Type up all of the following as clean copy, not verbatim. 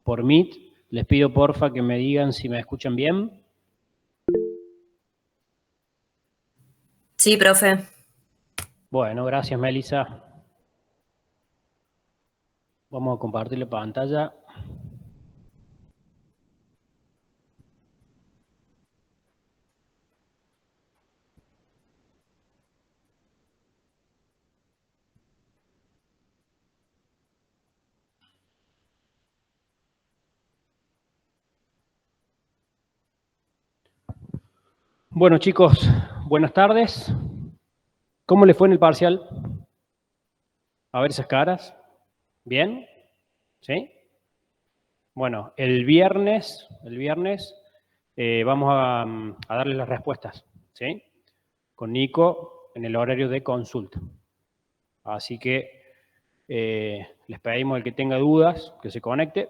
por Meet. Les pido porfa que me digan si me escuchan bien. Sí, profe. Bueno, gracias, Melissa. Vamos a compartir la pantalla. Bueno, chicos, buenas tardes. ¿Cómo les fue en el parcial? A ver esas caras. ¿Bien? ¿Sí? Bueno, el viernes vamos a darles las respuestas, ¿sí? Con Nico en el horario de consulta. Así que les pedimos al que tenga dudas que se conecte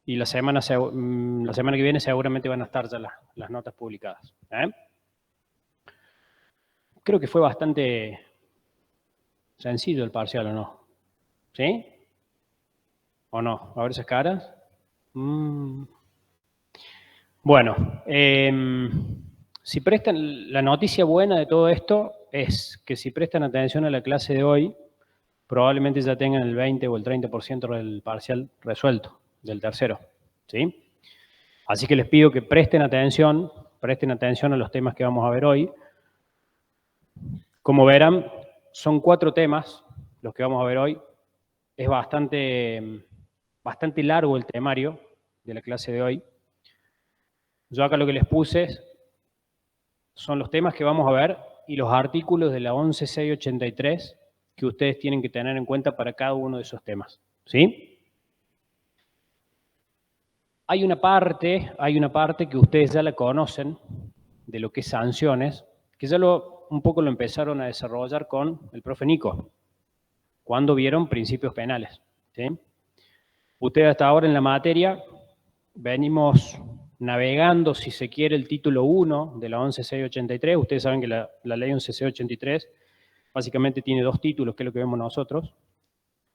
y la semana que viene seguramente van a estar ya las notas publicadas. Creo que fue bastante sencillo el parcial, ¿o no? ¿Sí? ¿O no? A ver esas caras. Bueno, si prestan, la noticia buena de todo esto es que si prestan atención a la clase de hoy, probablemente ya tengan el 20 o el 30% del parcial resuelto, del tercero, ¿sí? Así que les pido que presten atención a los temas que vamos a ver hoy. Como verán, son 4 temas los que vamos a ver hoy. Es bastante largo el temario de la clase de hoy. Yo acá lo que les puse son los temas que vamos a ver y los artículos de la 11683 que ustedes tienen que tener en cuenta para cada uno de esos temas, ¿sí? Hay una parte que ustedes ya la conocen, de lo que es sanciones, que ya un poco lo empezaron a desarrollar con el profe Nico, cuando vieron principios penales, ¿sí? Ustedes hasta ahora en la materia venimos navegando, si se quiere, el título 1 de la 11683. Ustedes saben que la ley 11683 básicamente tiene 2 títulos, que es lo que vemos nosotros.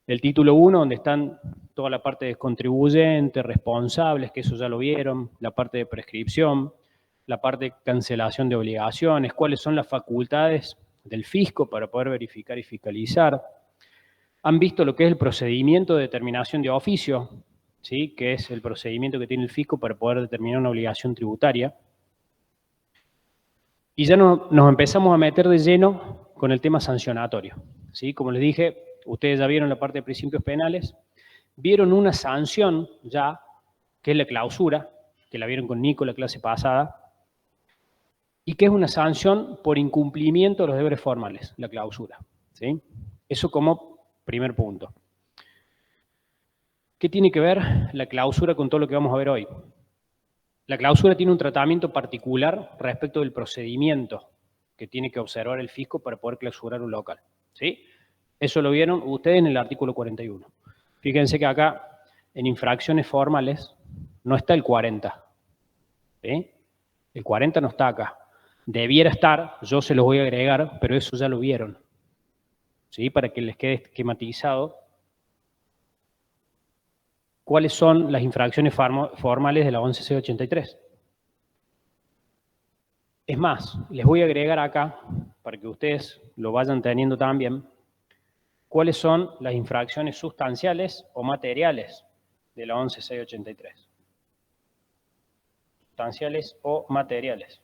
El título 1, donde están toda la parte de contribuyentes, responsables, que eso ya lo vieron, la parte de prescripción, la parte de cancelación de obligaciones, cuáles son las facultades del fisco para poder verificar y fiscalizar. Han visto lo que es el procedimiento de determinación de oficio, ¿sí? Que es el procedimiento que tiene el fisco para poder determinar una obligación tributaria. Y ya nos empezamos a meter de lleno con el tema sancionatorio, ¿sí? Como les dije, ustedes ya vieron la parte de principios penales, vieron una sanción ya, que es la clausura, que la vieron con Nico la clase pasada, y que es una sanción por incumplimiento de los deberes formales, la clausura, ¿sí? Eso como primer punto. ¿Qué tiene que ver la clausura con todo lo que vamos a ver hoy? La clausura tiene un tratamiento particular respecto del procedimiento que tiene que observar el fisco para poder clausurar un local, ¿sí? Eso lo vieron ustedes en el artículo 41. Fíjense que acá, en infracciones formales, no está el 40, ¿sí? El 40 no está acá. Debiera estar, yo se los voy a agregar, pero eso ya lo vieron, ¿sí? Para que les quede esquematizado cuáles son las infracciones formales de la 11683. Es más, les voy a agregar acá, para que ustedes lo vayan teniendo también, cuáles son las infracciones sustanciales o materiales de la 11683. Sustanciales o materiales.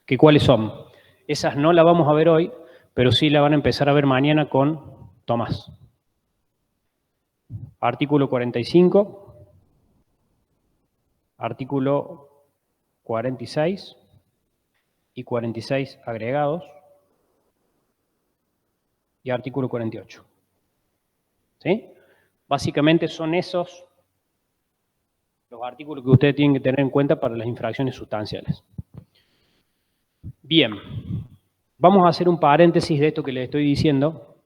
¿Qué cuáles son? Esas no las vamos a ver hoy, pero sí la van a empezar a ver mañana con Tomás. Artículo 45, artículo 46 y 46 agregados y artículo 48. ¿Sí? Básicamente son esos los artículos que ustedes tienen que tener en cuenta para las infracciones sustanciales. Bien, vamos a hacer un paréntesis de esto que les estoy diciendo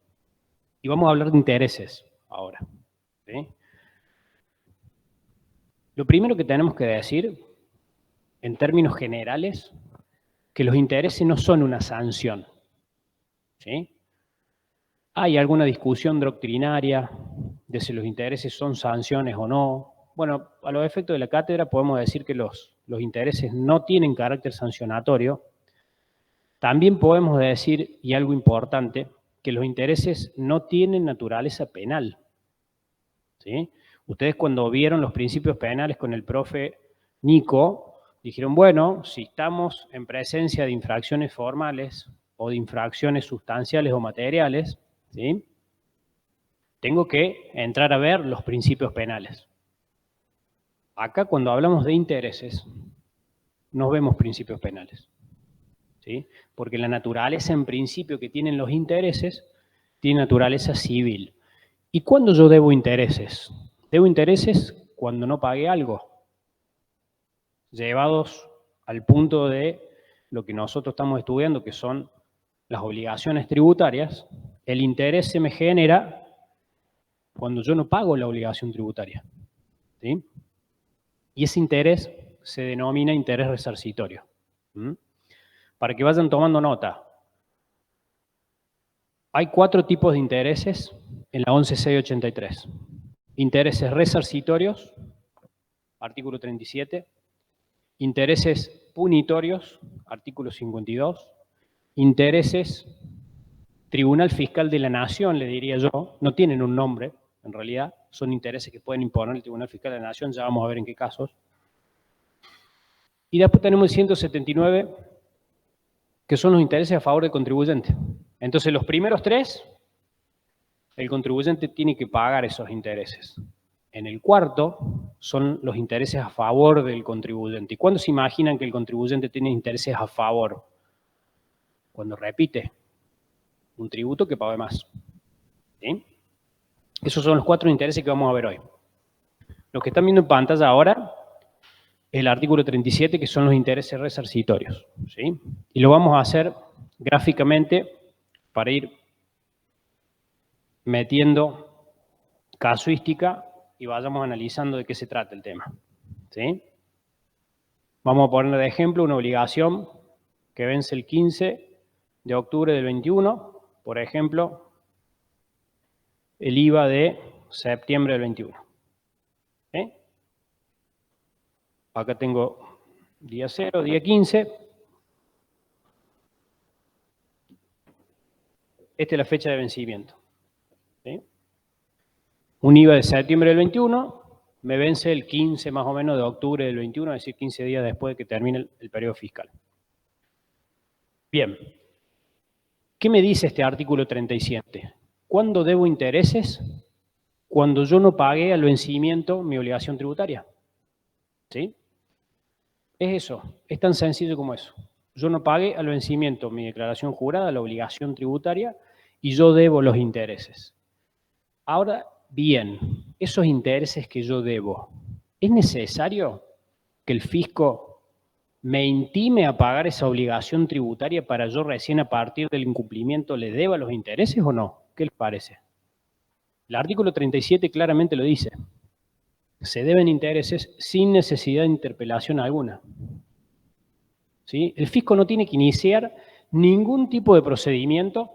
y vamos a hablar de intereses ahora. ¿Sí? Lo primero que tenemos que decir, en términos generales, que los intereses no son una sanción. ¿Sí? Hay alguna discusión doctrinaria de si los intereses son sanciones o no. Bueno, a los efectos de la cátedra podemos decir que los intereses no tienen carácter sancionatorio. También podemos decir, y algo importante, que los intereses no tienen naturaleza penal. ¿Sí? Ustedes cuando vieron los principios penales con el profe Nico, dijeron, bueno, si estamos en presencia de infracciones formales o de infracciones sustanciales o materiales, ¿sí? Tengo que entrar a ver los principios penales. Acá cuando hablamos de intereses, no vemos principios penales, ¿sí? Porque la naturaleza en principio que tienen los intereses tiene naturaleza civil. ¿Y cuándo yo debo intereses? Debo intereses cuando no pagué algo, llevados al punto de lo que nosotros estamos estudiando, que son las obligaciones tributarias. El interés se me genera cuando yo no pago la obligación tributaria, ¿sí? Y ese interés se denomina interés resarcitorio. Para que vayan tomando nota, hay 4 tipos de intereses en la 11.683. Intereses resarcitorios, artículo 37. Intereses punitorios, artículo 52. Intereses Tribunal Fiscal de la Nación, le diría yo, no tienen un nombre, en realidad, son intereses que pueden imponer el Tribunal Fiscal de la Nación, ya vamos a ver en qué casos. Y después tenemos el 179, que son los intereses a favor del contribuyente. Entonces, los primeros 3, el contribuyente tiene que pagar esos intereses. En el cuarto, son los intereses a favor del contribuyente. ¿Y cuándo se imaginan que el contribuyente tiene intereses a favor? Cuando repite un tributo que pague más. ¿Sí? Esos son los 4 intereses que vamos a ver hoy. Los que están viendo en pantalla ahora, el artículo 37, que son los intereses resarcitorios, ¿sí? Y lo vamos a hacer gráficamente para ir metiendo casuística y vayamos analizando de qué se trata el tema, ¿sí? Vamos a poner de ejemplo una obligación que vence el 15 de octubre del 21, por ejemplo, el IVA de septiembre del 21. ¿Sí? Acá tengo día 0, día 15. Esta es la fecha de vencimiento. ¿Sí? Un IVA de septiembre del 21 me vence el 15 más o menos de octubre del 21, es decir, 15 días después de que termine el periodo fiscal. Bien. ¿Qué me dice este artículo 37? ¿Cuándo debo intereses? Cuando yo no pagué al vencimiento mi obligación tributaria. ¿Sí? Es eso, es tan sencillo como eso. Yo no pagué al vencimiento mi declaración jurada, la obligación tributaria, y yo debo los intereses. Ahora, bien, esos intereses que yo debo, ¿es necesario que el fisco me intime a pagar esa obligación tributaria para yo recién a partir del incumplimiento le deba los intereses o no? ¿Qué les parece? El artículo 37 claramente lo dice. Se deben intereses sin necesidad de interpelación alguna. ¿Sí? El fisco no tiene que iniciar ningún tipo de procedimiento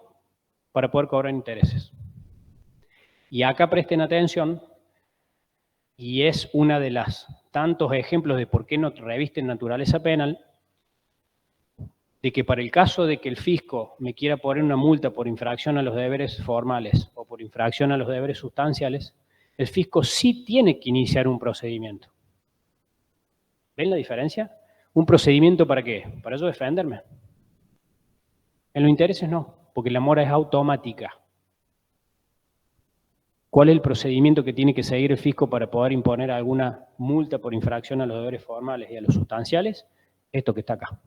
para poder cobrar intereses. Y acá presten atención, y es una de las tantos ejemplos de por qué no revisten naturaleza penal, de que para el caso de que el fisco me quiera poner una multa por infracción a los deberes formales o por infracción a los deberes sustanciales, el fisco sí tiene que iniciar un procedimiento. ¿Ven la diferencia? ¿Un procedimiento para qué? ¿Para yo defenderme? En los intereses no, porque la mora es automática. ¿Cuál es el procedimiento que tiene que seguir el fisco para poder imponer alguna multa por infracción a los deberes formales y a los sustanciales? Esto que está acá,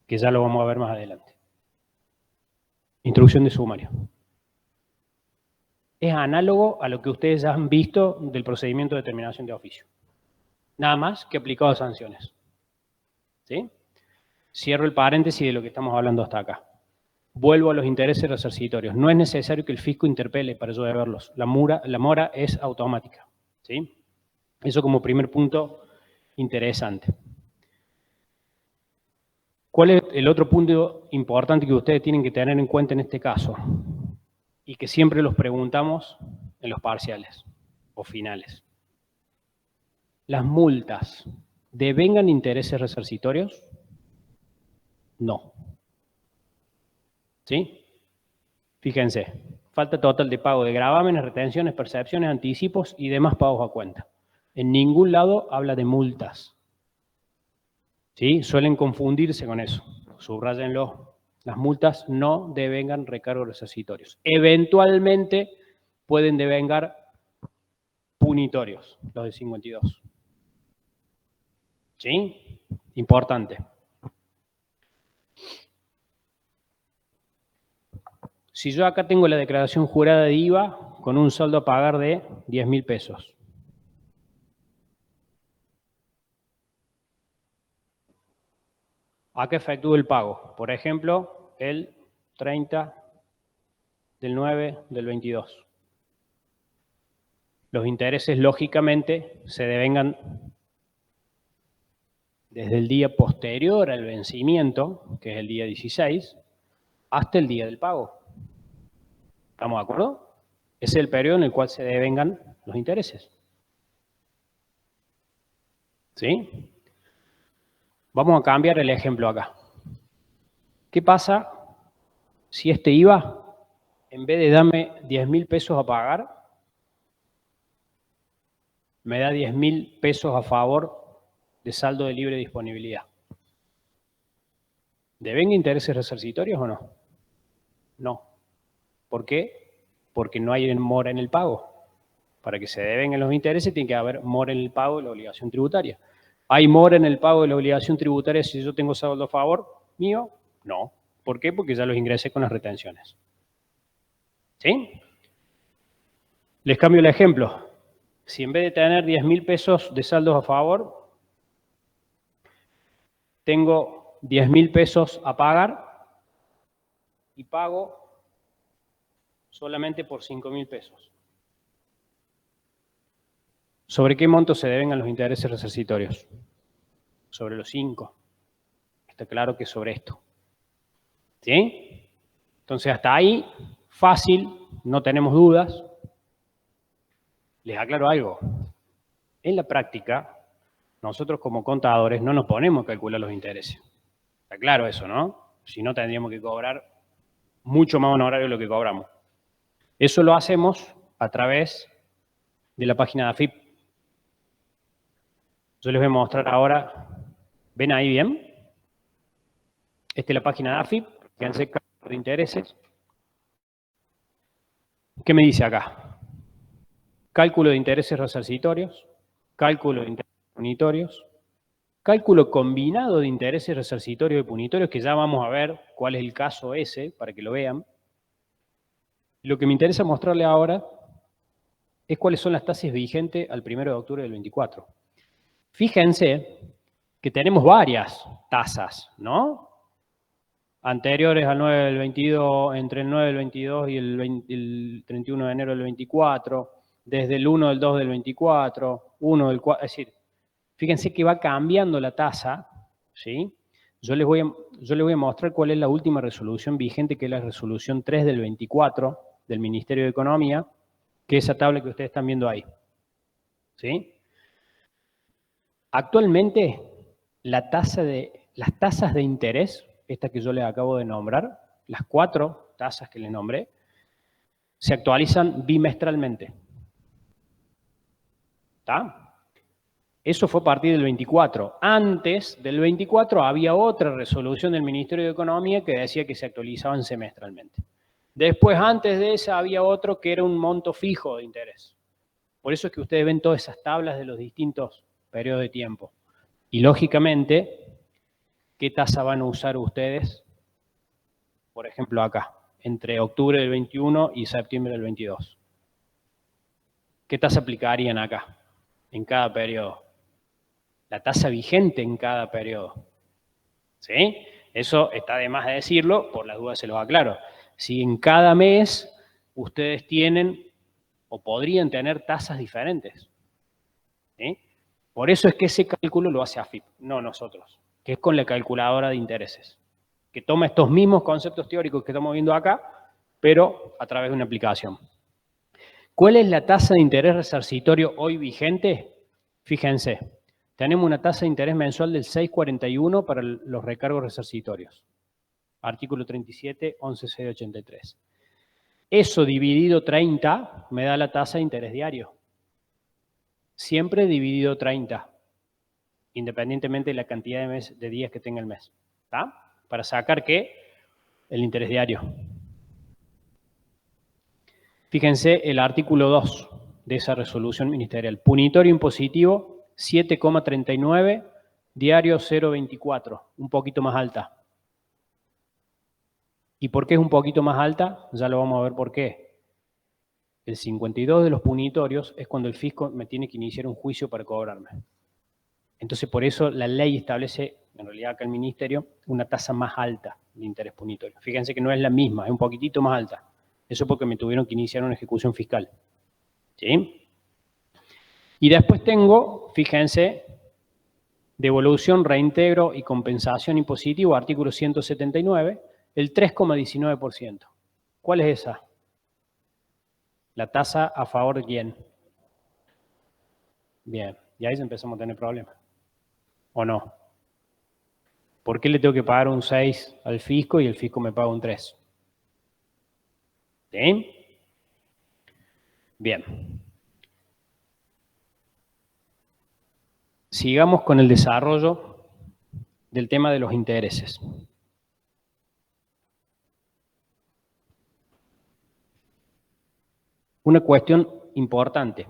que ya lo vamos a ver más adelante. Instrucción de sumario. Es análogo a lo que ustedes ya han visto del procedimiento de determinación de oficio. Nada más que aplicado a sanciones. ¿Sí? Cierro el paréntesis de lo que estamos hablando hasta acá. Vuelvo a los intereses resarcitorios. No es necesario que el fisco interpele para yo deberlos. La mora es automática. ¿Sí? Eso como primer punto interesante. ¿Cuál es el otro punto importante que ustedes tienen que tener en cuenta en este caso? y que siempre los preguntamos en los parciales o finales. ¿Las multas devengan intereses resarcitorios? No. ¿Sí? Fíjense, falta total de pago de gravámenes, retenciones, percepciones, anticipos y demás pagos a cuenta. En ningún lado habla de multas. ¿Sí? Suelen confundirse con eso. Subráyenlo. Las multas no devengan recargos resarcitorios. Eventualmente pueden devengar punitorios, los de 52. ¿Sí? Importante. Si yo acá tengo la declaración jurada de IVA con un saldo a pagar de 10.000 pesos. ¿A qué efectúo el pago? Por ejemplo, el 30 del 9 del 22. Los intereses, lógicamente, se devengan desde el día posterior al vencimiento, que es el día 16, hasta el día del pago. ¿Estamos de acuerdo? Ese es el periodo en el cual se devengan los intereses. ¿Sí? Vamos a cambiar el ejemplo acá. ¿Qué pasa si este IVA, en vez de darme 10.000 pesos a pagar, me da 10.000 pesos a favor de saldo de libre disponibilidad? ¿Devenga intereses resarcitorios o no? No. ¿Por qué? Porque no hay mora en el pago. Para que se devengan los intereses tiene que haber mora en el pago de la obligación tributaria. ¿Hay mora en el pago de la obligación tributaria si yo tengo saldo a favor mío? No. ¿Por qué? Porque ya los ingresé con las retenciones. ¿Sí? Les cambio el ejemplo. Si en vez de tener 10.000 pesos de saldos a favor, tengo 10.000 pesos a pagar y pago solamente por 5.000 pesos. ¿Sobre qué monto se devengan los intereses resarcitorios? Sobre los 5. Está claro que sobre esto. ¿Sí? Entonces, hasta ahí, fácil, no tenemos dudas. Les aclaro algo. En la práctica, nosotros como contadores no nos ponemos a calcular los intereses. Está claro eso, ¿no? Si no, tendríamos que cobrar mucho más honorario de lo que cobramos. Eso lo hacemos a través de la página de AFIP. Yo les voy a mostrar ahora. ¿Ven ahí bien? Esta es la página de AFIP, que hace cálculo de intereses. ¿Qué me dice acá? Cálculo de intereses resarcitorios, cálculo de intereses punitorios, cálculo combinado de intereses resarcitorios y punitorios, que ya vamos a ver cuál es el caso ese, para que lo vean. Lo que me interesa mostrarle ahora es cuáles son las tasas vigentes al 1 de octubre del 24. Fíjense que tenemos varias tasas, ¿no? Anteriores al 9 del 22, entre el 9 del 22 y el 31 de enero del 24, desde el 1 del 2 del 24, 1 del 4, es decir, fíjense que va cambiando la tasa, ¿sí? Yo les voy a mostrar cuál es la última resolución vigente, que es la resolución 3 del 24 del Ministerio de Economía, que es esa tabla que ustedes están viendo ahí, ¿sí? Actualmente, las tasas de interés, esta que yo les acabo de nombrar, las 4 tasas que les nombré, se actualizan bimestralmente. ¿Está? Eso fue a partir del 24. Antes del 24 había otra resolución del Ministerio de Economía que decía que se actualizaban semestralmente. Después, antes de esa, había otro que era un monto fijo de interés. Por eso es que ustedes ven todas esas tablas de los distintos periodos de tiempo. Y lógicamente, ¿qué tasa van a usar ustedes? Por ejemplo, acá, entre octubre del 21 y septiembre del 22. ¿Qué tasa aplicarían acá, en cada periodo? La tasa vigente en cada periodo. ¿Sí? Eso está de más de decirlo, por las dudas se los aclaro. Si en cada mes ustedes tienen o podrían tener tasas diferentes. ¿Sí? Por eso es que ese cálculo lo hace AFIP, no nosotros, que es con la calculadora de intereses, que toma estos mismos conceptos teóricos que estamos viendo acá pero a través de una aplicación. ¿Cuál es la tasa de interés resarcitorio hoy vigente? Fíjense, tenemos una tasa de interés mensual del 6,41 para los recargos resarcitorios. Artículo 37, 11.683. Eso dividido 30 me da la tasa de interés diario. Siempre dividido 30, independientemente de la cantidad de días que tenga el mes. ¿Está? Para sacar, ¿qué? El interés diario. Fíjense el artículo 2 de esa resolución ministerial. Punitorio impositivo 7,39, diario 0,24, un poquito más alta. ¿Y por qué es un poquito más alta? Ya lo vamos a ver por qué. El 52 de los punitorios es cuando el fisco me tiene que iniciar un juicio para cobrarme. Entonces, por eso la ley establece, en realidad acá el ministerio, una tasa más alta de interés punitorio. Fíjense que no es la misma, es un poquitito más alta. Eso porque me tuvieron que iniciar una ejecución fiscal. ¿Sí? Y después tengo, fíjense, devolución, reintegro y compensación impositiva, artículo 179, el 3,19%. ¿Cuál es esa? La tasa a favor de quién. Bien, y ahí empezamos a tener problemas. ¿O no? ¿Por qué le tengo que pagar un 6 al fisco y el fisco me paga un 3? ¿Sí? Bien. Sigamos con el desarrollo del tema de los intereses. Una cuestión importante.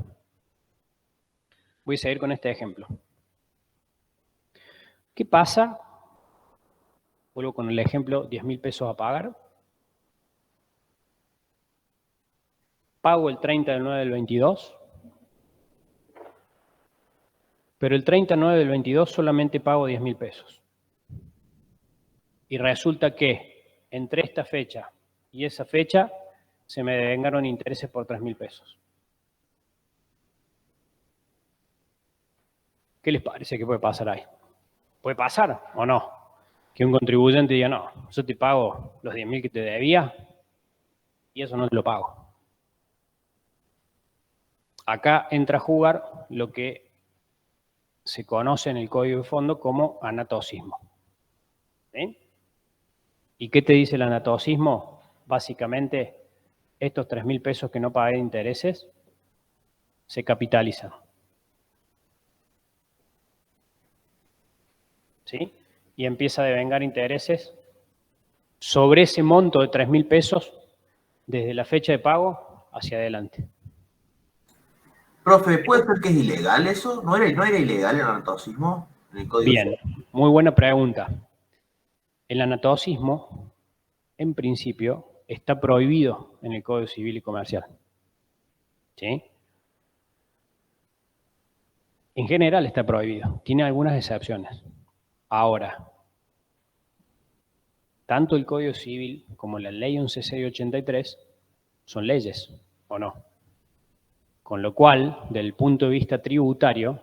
Voy a seguir con este ejemplo. ¿Qué pasa? Vuelvo con el ejemplo, 10.000 pesos a pagar. Pago el 30 del 9 del 22. Pero el 30/9 del 22 solamente pago 10.000 pesos. Y resulta que entre esta fecha y esa fecha se me devengaron intereses por 3.000 pesos. ¿Qué les parece que puede pasar ahí? ¿Puede pasar o no? Que un contribuyente diga, no, yo te pago los 10.000 que te debía y eso no te lo pago. Acá entra a jugar lo que se conoce en el Código de Fondo como anatocismo. ¿Sí? ¿Y qué te dice el anatocismo? Básicamente, estos 3.000 pesos que no pagué de intereses se capitalizan. ¿Sí? Y empieza a devengar intereses sobre ese monto de 3.000 pesos desde la fecha de pago hacia adelante. Profe, ¿puede ser que es ilegal eso? ¿No era ilegal el anatocismo en el Código? Bien, muy buena pregunta. El anatocismo, en principio, está prohibido en el Código Civil y Comercial. ¿Sí? En general está prohibido. Tiene algunas excepciones. Ahora, tanto el Código Civil como la Ley 11.683 son leyes, ¿o no? Con lo cual, desde el punto de vista tributario,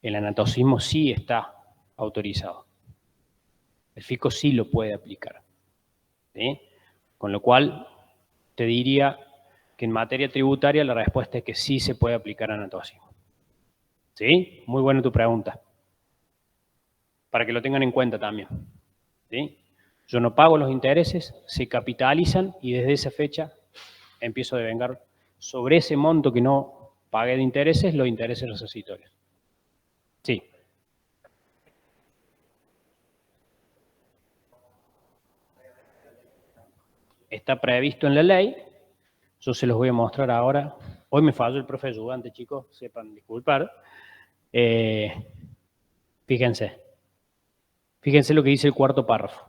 el anatocismo sí está autorizado. El fisco sí lo puede aplicar. ¿Sí? Con lo cual, te diría que en materia tributaria la respuesta es que sí se puede aplicar anatocismo. ¿Sí? Muy buena tu pregunta. Para que lo tengan en cuenta también. ¿Sí? Yo no pago los intereses, se capitalizan y desde esa fecha empiezo a devengar sobre ese monto que no pagué de intereses, los intereses resarcitorios. Sí. Está previsto en la ley. Yo se los voy a mostrar ahora. Hoy me falló el profe ayudante, chicos, sepan disculpar. Fíjense. Fíjense lo que dice el cuarto párrafo.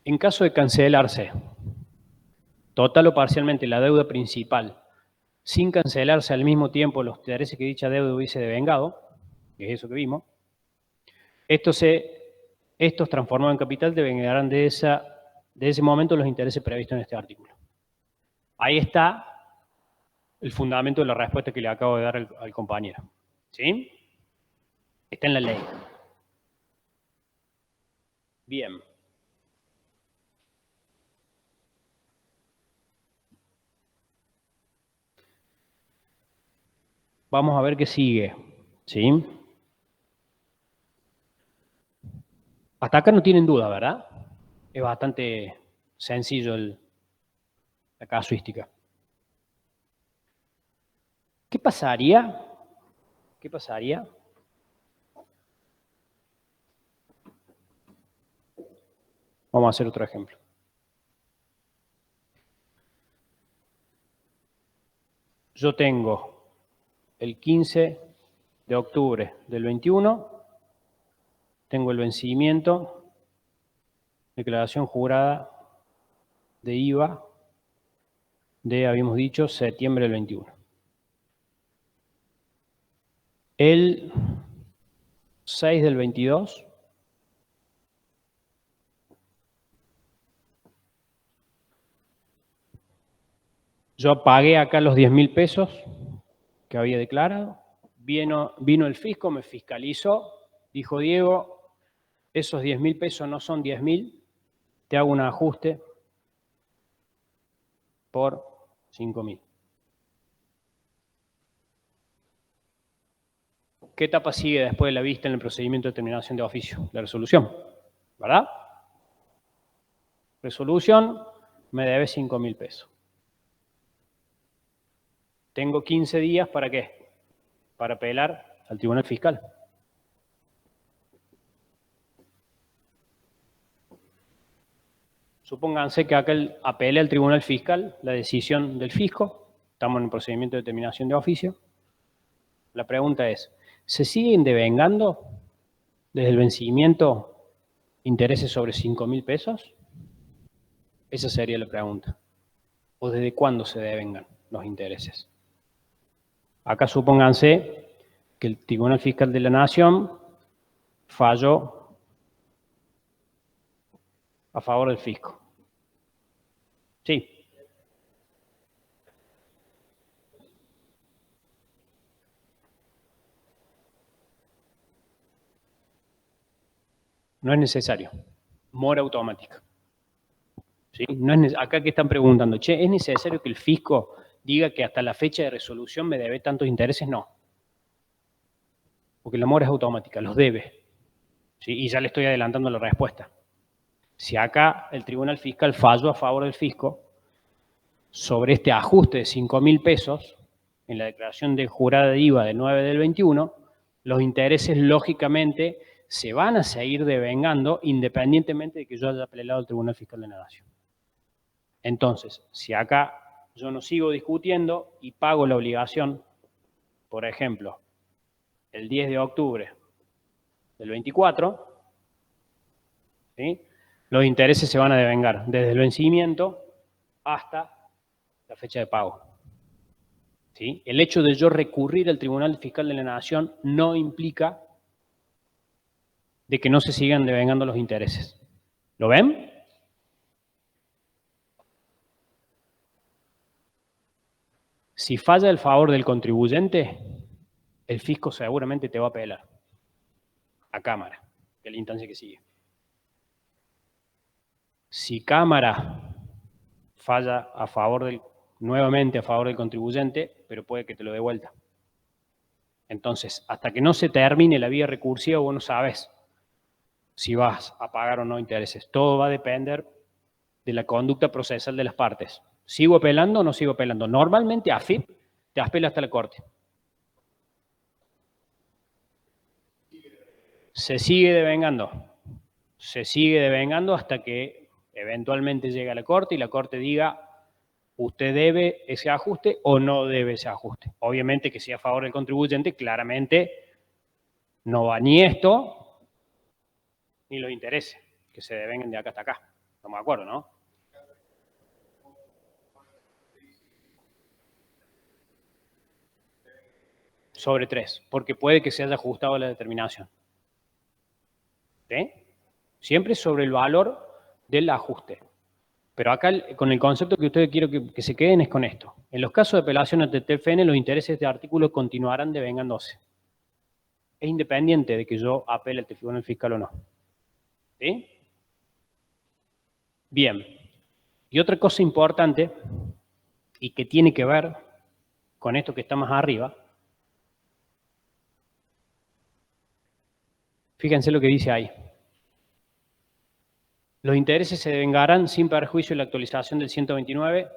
En caso de cancelarse total o parcialmente la deuda principal, sin cancelarse al mismo tiempo los intereses que dicha deuda hubiese devengado, que es eso que vimos, estos transformados en capital devengarán de ese momento los intereses previstos en este artículo. Ahí está el fundamento de la respuesta que le acabo de dar al compañero. ¿Sí? Está en la ley. Bien. vamos a ver qué sigue. ¿Sí? Hasta acá no tienen duda, ¿verdad? Es bastante sencillo la casuística. ¿Qué pasaría? ¿Qué pasaría? Vamos a hacer otro ejemplo. Yo tengo el 15 de octubre del 21, tengo el vencimiento, declaración jurada de IVA de, habíamos dicho, septiembre del 21. El 6 del 22, yo pagué acá los 10.000 pesos que había declarado, vino el fisco, me fiscalizó, dijo Diego, esos 10.000 pesos no son 10.000, te hago un ajuste por 5.000. ¿Qué etapa sigue después de la vista en el procedimiento de determinación de oficio? La resolución, ¿verdad? Resolución, me debe 5.000 pesos. Tengo 15 días, ¿para qué? Para apelar al tribunal fiscal. Supónganse que acá apele al tribunal fiscal la decisión del fisco, estamos en el procedimiento de determinación de oficio. La pregunta es, ¿se siguen devengando desde el vencimiento intereses sobre 5.000 pesos? Esa sería la pregunta. ¿O desde cuándo se devengan los intereses? Acá supónganse que el Tribunal Fiscal de la Nación falló a favor del fisco. Sí. No es necesario. Mora automática. ¿Sí? No es acá que están preguntando, che, ¿es necesario que el fisco diga que hasta la fecha de resolución me debe tantos intereses? No. Porque la mora es automática, los debe. ¿Sí? Y ya le estoy adelantando la respuesta. Si acá el Tribunal Fiscal falló a favor del fisco sobre este ajuste de 5.000 pesos en la declaración de jurada de IVA del 9 del 21, los intereses lógicamente se van a seguir devengando independientemente de que yo haya apelado al Tribunal Fiscal de la Nación. Entonces, si acá yo no sigo discutiendo y pago la obligación, por ejemplo, el 10 de octubre del 24, ¿sí? Los intereses se van a devengar desde el vencimiento hasta la fecha de pago. ¿Sí? El hecho de yo recurrir al Tribunal Fiscal de la Nación no implica de que no se sigan devengando los intereses. ¿Lo ven? Si falla el favor del contribuyente, el fisco seguramente te va a apelar a Cámara, que es la instancia que sigue. Si Cámara falla a favor nuevamente a favor del contribuyente, pero puede que te lo dé vuelta. Entonces, hasta que no se termine la vía recursiva, vos no sabes si vas a pagar o no intereses. Todo va a depender de la conducta procesal de las partes. ¿Sigo apelando o no sigo apelando? Normalmente AFIP te apela hasta la corte. Se sigue devengando. Se sigue devengando hasta que eventualmente llegue a la corte y la corte diga usted debe ese ajuste o no debe ese ajuste. Obviamente que si a favor del contribuyente, claramente no va ni esto ni los intereses que se devengan de acá hasta acá. Estamos de acuerdo, ¿no? Sobre 3, porque puede que se haya ajustado la determinación. ¿Sí? Siempre sobre el valor del ajuste. Pero acá, con el concepto que ustedes quiero que se queden es con esto. En los casos de apelación ante TFN, los intereses de este artículo continuarán devengándose. Es independiente de que yo apele al Tribunal Fiscal o no. ¿Sí? Bien. Y otra cosa importante, y que tiene que ver con esto que está más arriba, Fíjense lo que dice ahí. Los intereses se devengarán sin perjuicio de la actualización del 129.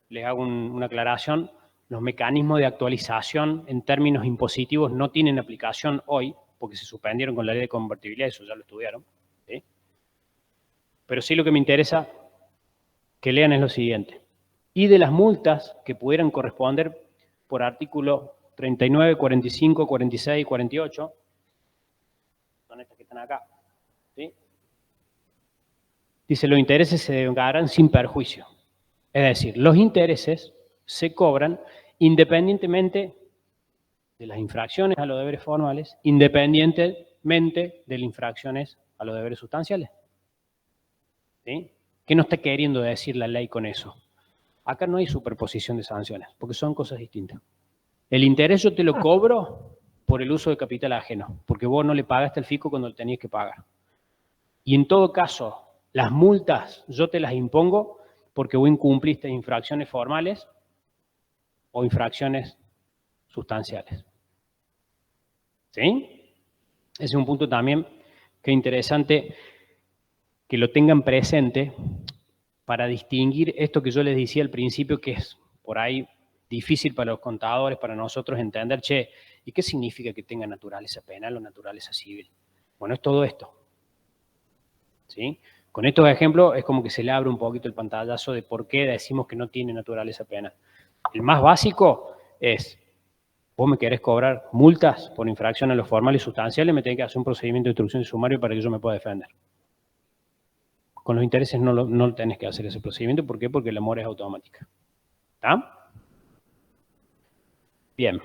Les hago una aclaración. Los mecanismos de actualización en términos impositivos no tienen aplicación hoy, porque se suspendieron con la ley de convertibilidad, eso ya lo estudiaron. ¿Sí? Pero sí lo que me interesa que lean es lo siguiente. Y de las multas que pudieran corresponder por artículo 39, 45, 46 y 48, son estas que están acá, ¿sí? Dice, los intereses se devengarán sin perjuicio. Es decir, los intereses se cobran independientemente de las infracciones a los deberes formales, independientemente de las infracciones a los deberes sustanciales. ¿Sí? ¿Qué nos está queriendo decir la ley con eso? Acá no hay superposición de sanciones, porque son cosas distintas. El interés yo te lo cobro por el uso de capital ajeno, porque vos no le pagaste el fisco cuando lo tenías que pagar. Y en todo caso, las multas yo te las impongo porque vos incumpliste infracciones formales o infracciones sustanciales. ¿Sí? Ese es un punto también que es interesante que lo tengan presente para distinguir esto que yo les decía al principio, que es por ahí difícil para los contadores, para nosotros entender, che, ¿y qué significa que tenga naturaleza penal o naturaleza civil? Bueno, es todo esto. ¿Sí? Con estos ejemplos es como que se le abre un poquito el pantallazo de por qué decimos que no tiene naturaleza penal. El más básico es, vos me querés cobrar multas por infracción a lo formal y sustancial, me tenés que hacer un procedimiento de instrucción de sumario para que yo me pueda defender. Con los intereses no tenés que hacer ese procedimiento. ¿Por qué? Porque la mora es automática. ¿Está? Bien.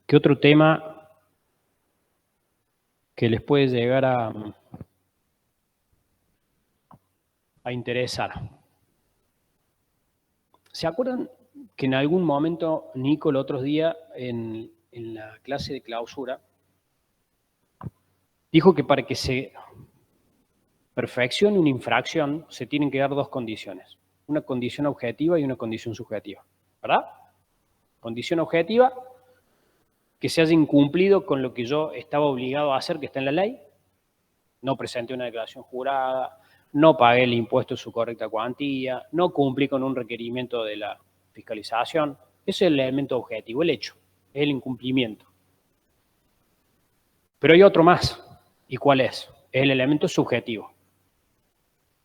¿Qué otro tema que les puede llegar a interesar? ¿Se acuerdan que en algún momento Nico el otro día en la clase de clausura dijo que para que se perfeccione una infracción se tienen que dar dos condiciones? Una condición objetiva y una condición subjetiva. ¿Verdad? Condición objetiva, que se haya incumplido con lo que yo estaba obligado a hacer, que está en la ley. No presenté una declaración jurada, no pagué el impuesto en su correcta cuantía, no cumplí con un requerimiento de la fiscalización. Ese es el elemento objetivo, el hecho, es el incumplimiento. Pero hay otro más. ¿Y cuál es? Es el elemento subjetivo.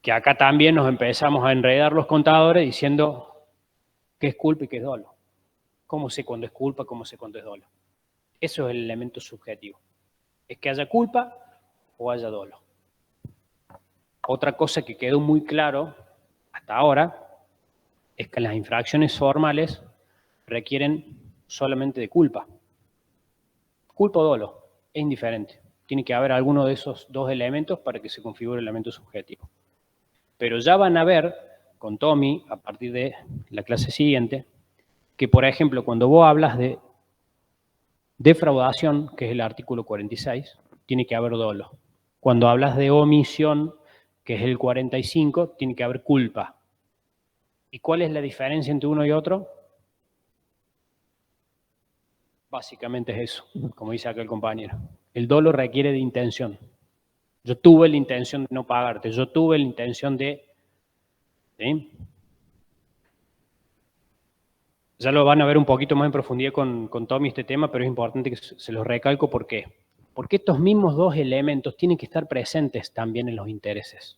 Que acá también nos empezamos a enredar los contadores diciendo qué es culpa y qué es dolo. ¿Cómo sé cuándo es culpa, cómo sé cuándo es dolo? Eso es el elemento subjetivo. Es que haya culpa o haya dolo. Otra cosa que quedó muy claro hasta ahora es que las infracciones formales requieren solamente de culpa. Culpa o dolo, es indiferente. Tiene que haber alguno de esos dos elementos para que se configure el elemento subjetivo. Pero ya van a ver con Tommy, a partir de la clase siguiente, que por ejemplo cuando vos hablas de defraudación, que es el artículo 46, tiene que haber dolo. Cuando hablas de omisión, que es el 45, tiene que haber culpa. ¿Y cuál es la diferencia entre uno y otro? Básicamente es eso, como dice acá el compañero. El dolo requiere de intención. Yo tuve la intención de no pagarte, yo tuve la intención de... ¿sí? Ya lo van a ver un poquito más en profundidad con Tommy este tema, pero es importante que se los recalco. ¿Por qué? Porque estos mismos dos elementos tienen que estar presentes también en los intereses.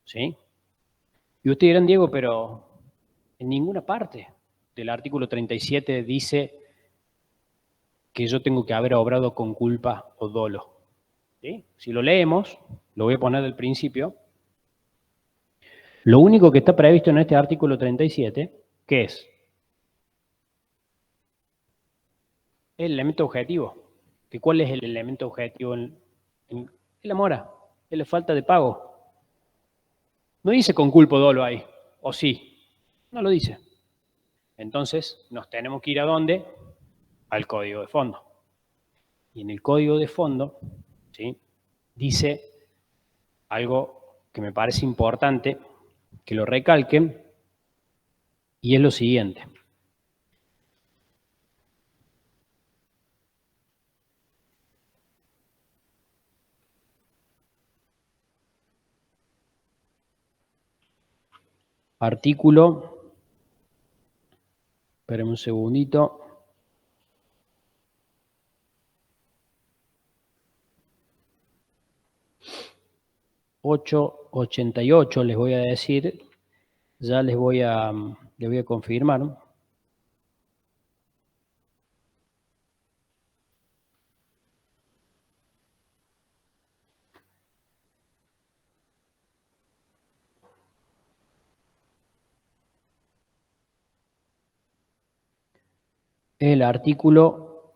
¿Sí? Y ustedes dirán, Diego, pero en ninguna parte del artículo 37 dice que yo tengo que haber obrado con culpa o dolo. ¿Sí? Si lo leemos, lo voy a poner del principio, lo único que está previsto en este artículo 37, ¿qué es? El elemento objetivo. ¿Cuál es el elemento objetivo en la mora? Es la falta de pago. No dice con culpa o dolo ahí, o sí, no lo dice. Entonces, nos tenemos que ir ¿a dónde? Al código de fondo. Y en el código de fondo, ¿sí?, dice algo que me parece importante que lo recalquen, y es lo siguiente. artículo, espérenme un segundito. ...888 les voy a decir, ya les voy a confirmar. El artículo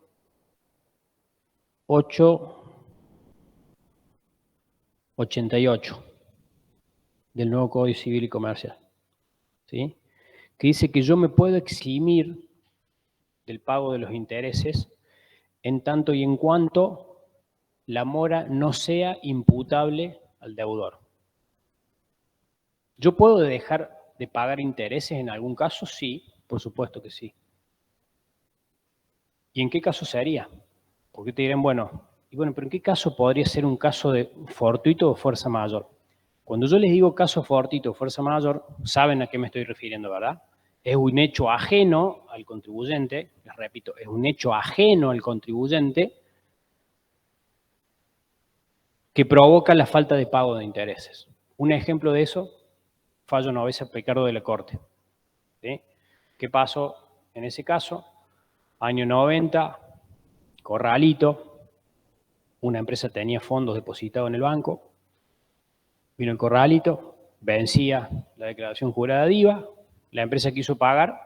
888 del nuevo Código Civil y Comercial, ¿sí? Que dice que yo me puedo eximir del pago de los intereses en tanto y en cuanto la mora no sea imputable al deudor. ¿Yo puedo dejar de pagar intereses en algún caso? Sí, por supuesto que sí. ¿Y en qué caso sería? Porque te dirán, bueno, pero ¿en qué caso podría ser un caso de fortuito o fuerza mayor? Cuando yo les digo caso fortuito o fuerza mayor, saben a qué me estoy refiriendo, ¿verdad? Es un hecho ajeno al contribuyente, les repito, es un hecho ajeno al contribuyente que provoca la falta de pago de intereses. Un ejemplo de eso, fallo novesa Pecardo de la Corte. ¿Sí? ¿Qué pasó en ese caso? Año 90, Corralito, una empresa tenía fondos depositados en el banco, vino el Corralito, vencía la declaración jurada de IVA, la empresa quiso pagar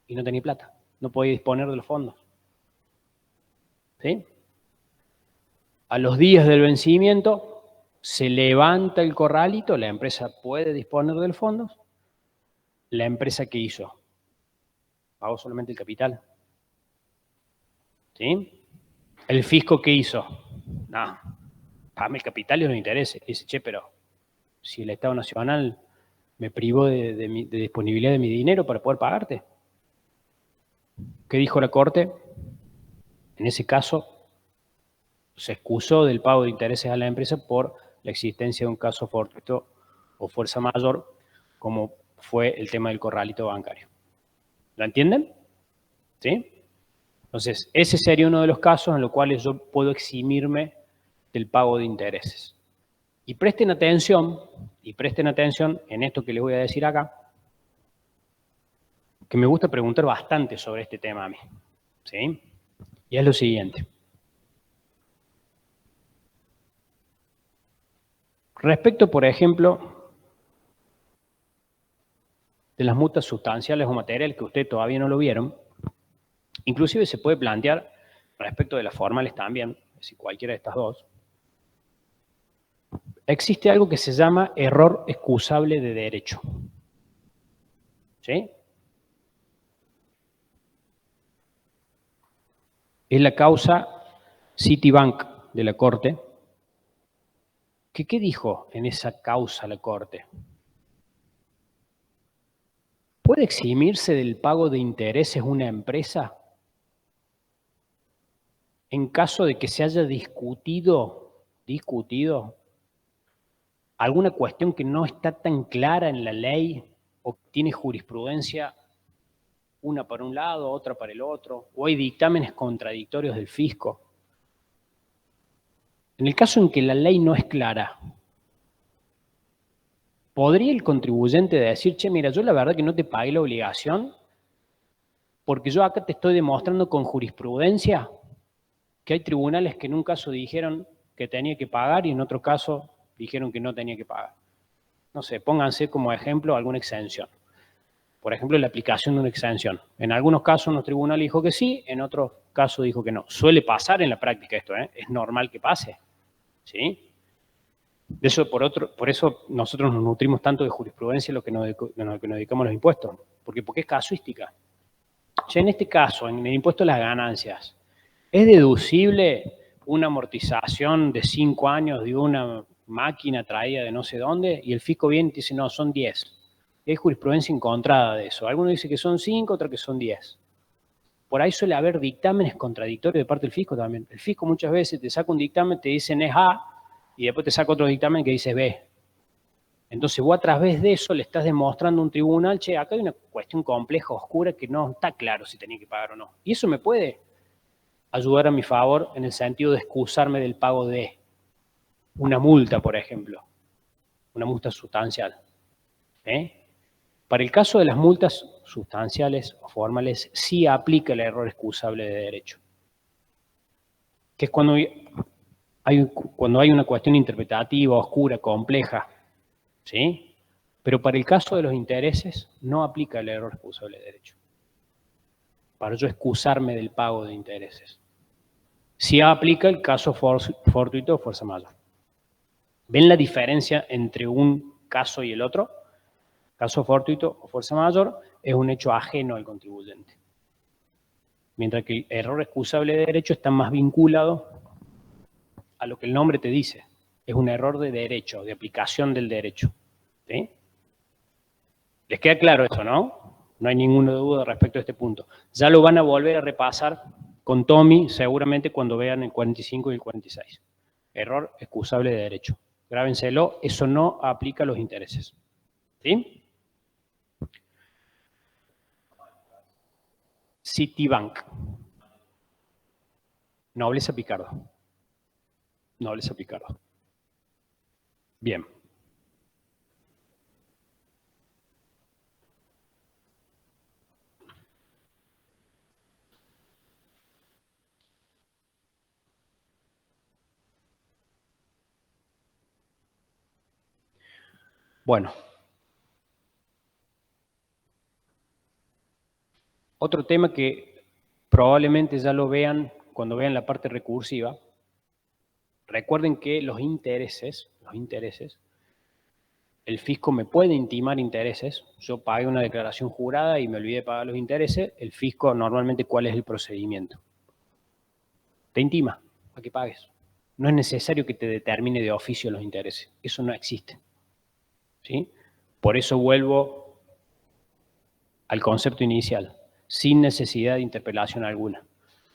y no tenía plata, no podía disponer de los fondos. ¿Sí? A los días del vencimiento se levanta el Corralito, la empresa puede disponer de los fondos. La empresa, ¿qué hizo? Pagó solamente el capital. ¿Sí? El fisco, ¿qué hizo? No, pagame el capital y los intereses. Dice, che, pero si el Estado Nacional me privó de disponibilidad de mi dinero para poder pagarte. ¿Qué dijo la Corte? En ese caso, se excusó del pago de intereses a la empresa por la existencia de un caso fortuito o fuerza mayor, como fue el tema del corralito bancario. ¿Lo entienden? ¿Sí? Entonces, ese sería uno de los casos en los cuales yo puedo eximirme del pago de intereses. Y presten atención en esto que les voy a decir acá, que me gusta preguntar bastante sobre este tema a mí. ¿Sí? Y es lo siguiente. Respecto, por ejemplo, de las multas sustanciales o materiales, que ustedes todavía no lo vieron, inclusive se puede plantear respecto de las formales también, es decir, cualquiera de estas dos, existe algo que se llama error excusable de derecho. ¿Sí? Es la causa Citibank de la Corte. ¿Qué dijo en esa causa la Corte? ¿Puede eximirse del pago de intereses una empresa en caso de que se haya discutido alguna cuestión que no está tan clara en la ley o tiene jurisprudencia una para un lado, otra para el otro, o hay dictámenes contradictorios del fisco? En el caso en que la ley no es clara, ¿podría el contribuyente decir, che, mira, yo la verdad que no te pagué la obligación porque yo acá te estoy demostrando con jurisprudencia que hay tribunales que en un caso dijeron que tenía que pagar y en otro caso dijeron que no tenía que pagar? No sé, pónganse como ejemplo alguna exención. Por ejemplo, la aplicación de una exención. En algunos casos un tribunal dijo que sí, en otros casos dijo que no. Suele pasar en la práctica esto, ¿eh? Es normal que pase. ¿Sí? De eso, por eso nosotros nos nutrimos tanto de jurisprudencia en lo que nos dedicamos a los impuestos. Porque es casuística. Ya en este caso, en el impuesto a las ganancias, ¿es deducible una amortización de 5 años de una máquina traída de no sé dónde? Y el fisco viene y dice, no, son 10. Hay jurisprudencia encontrada de eso. Algunos dicen que son 5, otros que son 10. Por ahí suele haber dictámenes contradictorios de parte del fisco también. El fisco muchas veces te saca un dictamen, te dicen es A, y después te saca otro dictamen que dice B. Entonces vos a través de eso le estás demostrando a un tribunal, che, acá hay una cuestión compleja, oscura, que no está claro si tenía que pagar o no. Y eso me puede ayudar a mi favor en el sentido de excusarme del pago de una multa, por ejemplo, una multa sustancial. Para el caso de las multas sustanciales o formales, sí aplica el error excusable de derecho, que es cuando hay una cuestión interpretativa, oscura, compleja, ¿sí? Pero para el caso de los intereses, no aplica el error excusable de derecho. Para yo excusarme del pago de intereses. Sí aplica el caso fortuito o fuerza mayor. ¿Ven la diferencia entre un caso y el otro? Caso fortuito o fuerza mayor es un hecho ajeno al contribuyente. Mientras que el error excusable de derecho está más vinculado a lo que el nombre te dice. Es un error de derecho, de aplicación del derecho. ¿Sí? ¿Les queda claro eso, no? No hay ninguna duda respecto a este punto. Ya lo van a volver a repasar con Tommy, seguramente cuando vean el 45 y el 46. Error excusable de derecho. Grábenselo, eso no aplica a los intereses. ¿Sí? Citibank. Nobleza Picardo. Nobleza Picardo. Bien. Bueno. Otro tema que probablemente ya lo vean cuando vean la parte recursiva. Recuerden que los intereses, el fisco me puede intimar intereses. Yo pagué una declaración jurada y me olvidé de pagar los intereses. El fisco, normalmente, ¿cuál es el procedimiento? Te intima a que pagues. No es necesario que te determine de oficio los intereses. Eso no existe. ¿Sí? Por eso vuelvo al concepto inicial, sin necesidad de interpelación alguna.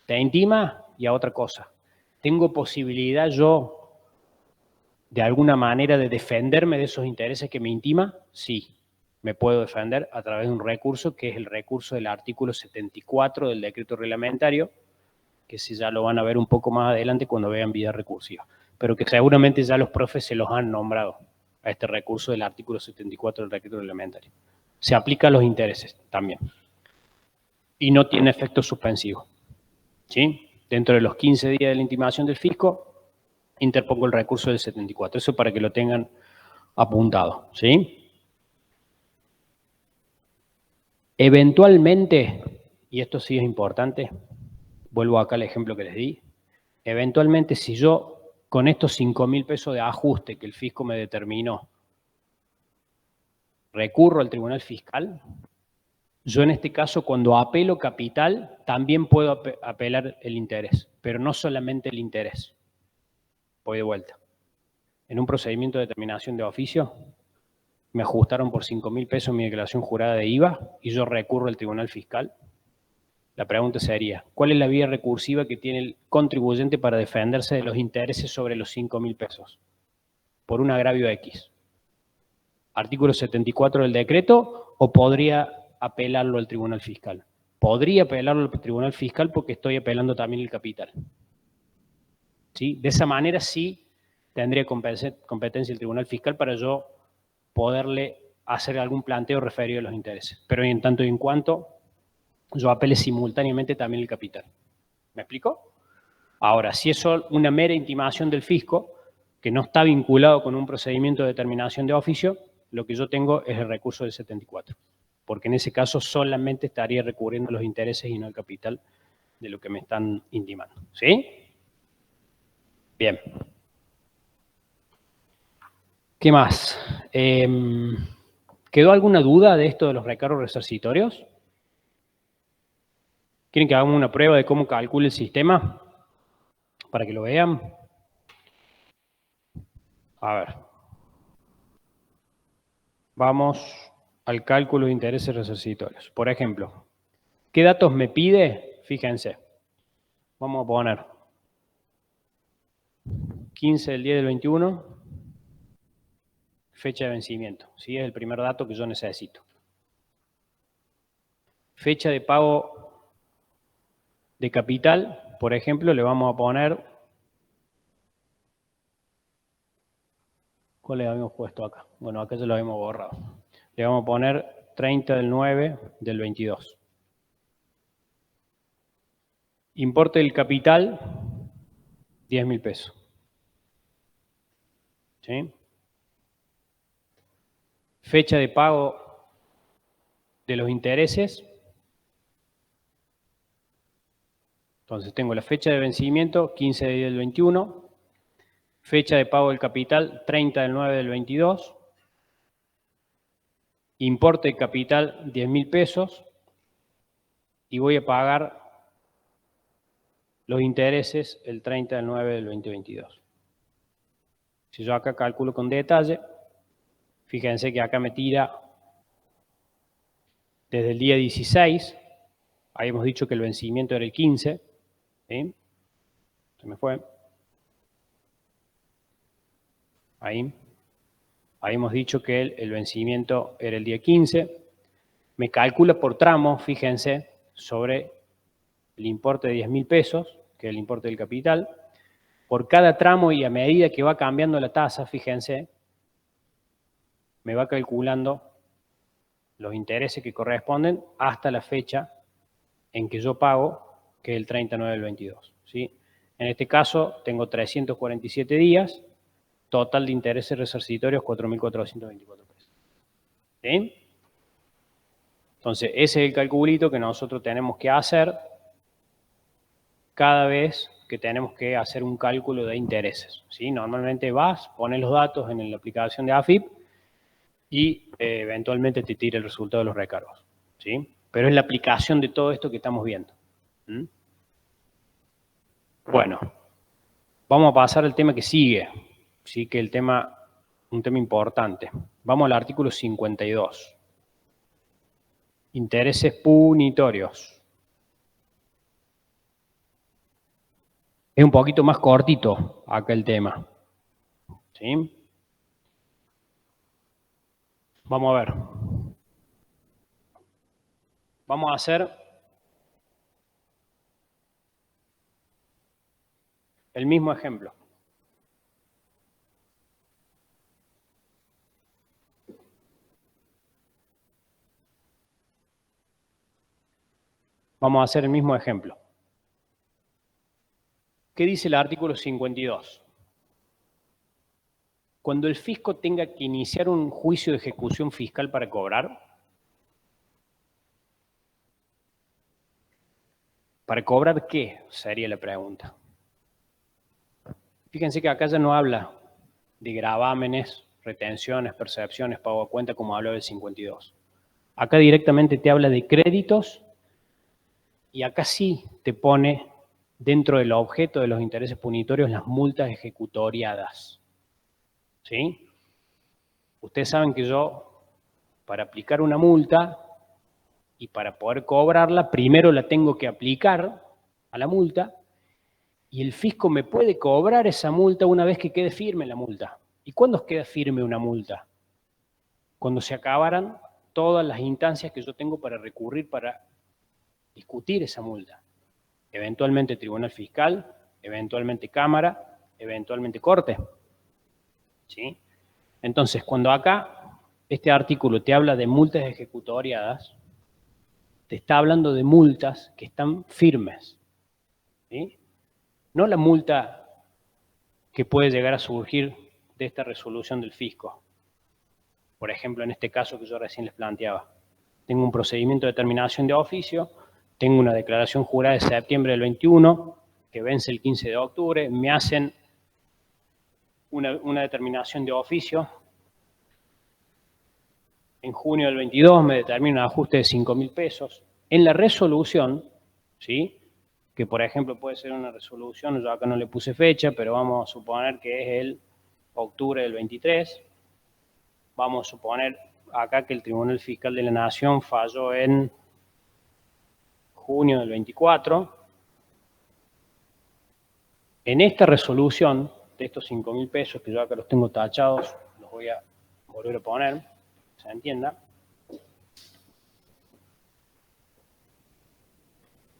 Te intima y a otra cosa. ¿Tengo posibilidad yo, de alguna manera, de defenderme de esos intereses que me intima? Sí, me puedo defender a través de un recurso, que es el recurso del artículo 74 del decreto reglamentario, que si ya lo van a ver un poco más adelante cuando vean vía recursiva, pero que seguramente ya los profes se los han nombrado a este recurso del artículo 74 del decreto reglamentario. Se aplica a los intereses también. Y no tiene efecto suspensivo. ¿Sí? Dentro de los 15 días de la intimación del fisco, interpongo el recurso del 74. Eso para que lo tengan apuntado. ¿Sí? Eventualmente, y esto sí es importante, vuelvo acá al ejemplo que les di, eventualmente si yo con estos 5.000 pesos de ajuste que el fisco me determinó, recurro al tribunal fiscal, yo en este caso cuando apelo capital también puedo apelar el interés, pero no solamente el interés. Voy de vuelta. En un procedimiento de determinación de oficio, me ajustaron por 5.000 pesos mi declaración jurada de IVA y yo recurro al tribunal fiscal. La pregunta sería, ¿cuál es la vía recursiva que tiene el contribuyente para defenderse de los intereses sobre los 5.000 pesos? Por un agravio X. Artículo 74 del decreto, o podría apelarlo al tribunal fiscal. Podría apelarlo al tribunal fiscal porque estoy apelando también el capital. ¿Sí? De esa manera sí tendría competencia el tribunal fiscal para yo poderle hacer algún planteo referido a los intereses. Pero en tanto y en cuanto yo apele simultáneamente también el capital. ¿Me explico? Ahora, si es una mera intimación del fisco, que no está vinculado con un procedimiento de determinación de oficio, lo que yo tengo es el recurso del 74. Porque en ese caso solamente estaría recurriendo a los intereses y no al capital de lo que me están intimando. ¿Sí? Bien. ¿Qué más? ¿Quedó alguna duda de esto de los recargos resarcitorios? ¿Quieren que hagamos una prueba de cómo calcula el sistema? Para que lo vean. A ver. Vamos al cálculo de intereses resarcitorios. Por ejemplo, ¿qué datos me pide? Fíjense. Vamos a poner 15 del 10 del 21. fecha de vencimiento. ¿Sí? Es el primer dato que yo necesito. Fecha de pago de capital, por ejemplo, le vamos a poner... ¿Cuál le habíamos puesto acá? Bueno, acá ya lo habíamos borrado. Le vamos a poner 30 del 9 del 22. Importe del capital, 10.000 pesos. ¿Sí? Fecha de pago de los intereses. Entonces tengo la fecha de vencimiento, 15 del 21. Fecha de pago del capital, 30 del 9 del 22. Importe de capital, 10.000 pesos. Y voy a pagar los intereses el 30 del 9 del 2022. Si yo acá calculo con detalle, fíjense que acá me tira desde el día 16, habíamos dicho que el vencimiento era el 15, ¿sí? Se me fue. Ahí. Habíamos dicho que el vencimiento era el día 15. Me calcula por tramo, fíjense, sobre el importe de 10.000 pesos, que es el importe del capital. Por cada tramo y a medida que va cambiando la tasa, fíjense, me va calculando los intereses que corresponden hasta la fecha en que yo pago, que es el 39 del 22. ¿Sí? En este caso tengo 347 días, total de intereses resarcitorios 4.424 pesos. ¿Sí? Entonces, ese es el calculito que nosotros tenemos que hacer cada vez que tenemos que hacer un cálculo de intereses. ¿Sí? Normalmente vas, pones los datos en la aplicación de AFIP y eventualmente te tira el resultado de los recargos. ¿Sí? Pero es la aplicación de todo esto que estamos viendo. ¿Mm? Bueno, vamos a pasar al tema que sigue. Sí, que un tema importante. Vamos al artículo 52. Intereses punitorios. Es un poquito más cortito acá el tema. ¿Sí? Vamos a ver. Vamos a hacer el mismo ejemplo. Vamos a hacer el mismo ejemplo. ¿Qué dice el artículo 52? Cuando el fisco tenga que iniciar un juicio de ejecución fiscal para cobrar, ¿para cobrar qué? Sería la pregunta. Fíjense que acá ya no habla de gravámenes, retenciones, percepciones, pago a cuenta, como hablaba el 52. Acá directamente te habla de créditos y acá sí te pone dentro del objeto de los intereses punitorios las multas ejecutoriadas. ¿Sí? Ustedes saben que yo, para aplicar una multa y para poder cobrarla, primero la tengo que aplicar a la multa y el fisco me puede cobrar esa multa una vez que quede firme la multa. ¿Y cuándo queda firme una multa? Cuando se acabaran todas las instancias que yo tengo para recurrir para discutir esa multa. Eventualmente tribunal fiscal, eventualmente cámara, eventualmente corte. ¿Sí? Entonces, cuando acá este artículo te habla de multas ejecutoriadas, te está hablando de multas que están firmes. ¿Sí? No la multa que puede llegar a surgir de esta resolución del fisco. Por ejemplo, en este caso que yo recién les planteaba. Tengo un procedimiento de determinación de oficio, tengo una declaración jurada de septiembre del 21, que vence el 15 de octubre, me hacen una determinación de oficio. En junio del 22 me determina un ajuste de 5.000 pesos. En la resolución, ¿sí? Que por ejemplo puede ser una resolución, yo acá no le puse fecha, pero vamos a suponer que es el octubre del 23. Vamos a suponer acá que el Tribunal Fiscal de la Nación falló en junio del 24. En esta resolución de estos 5.000 pesos, que yo acá los tengo tachados, los voy a volver a poner, que se entienda.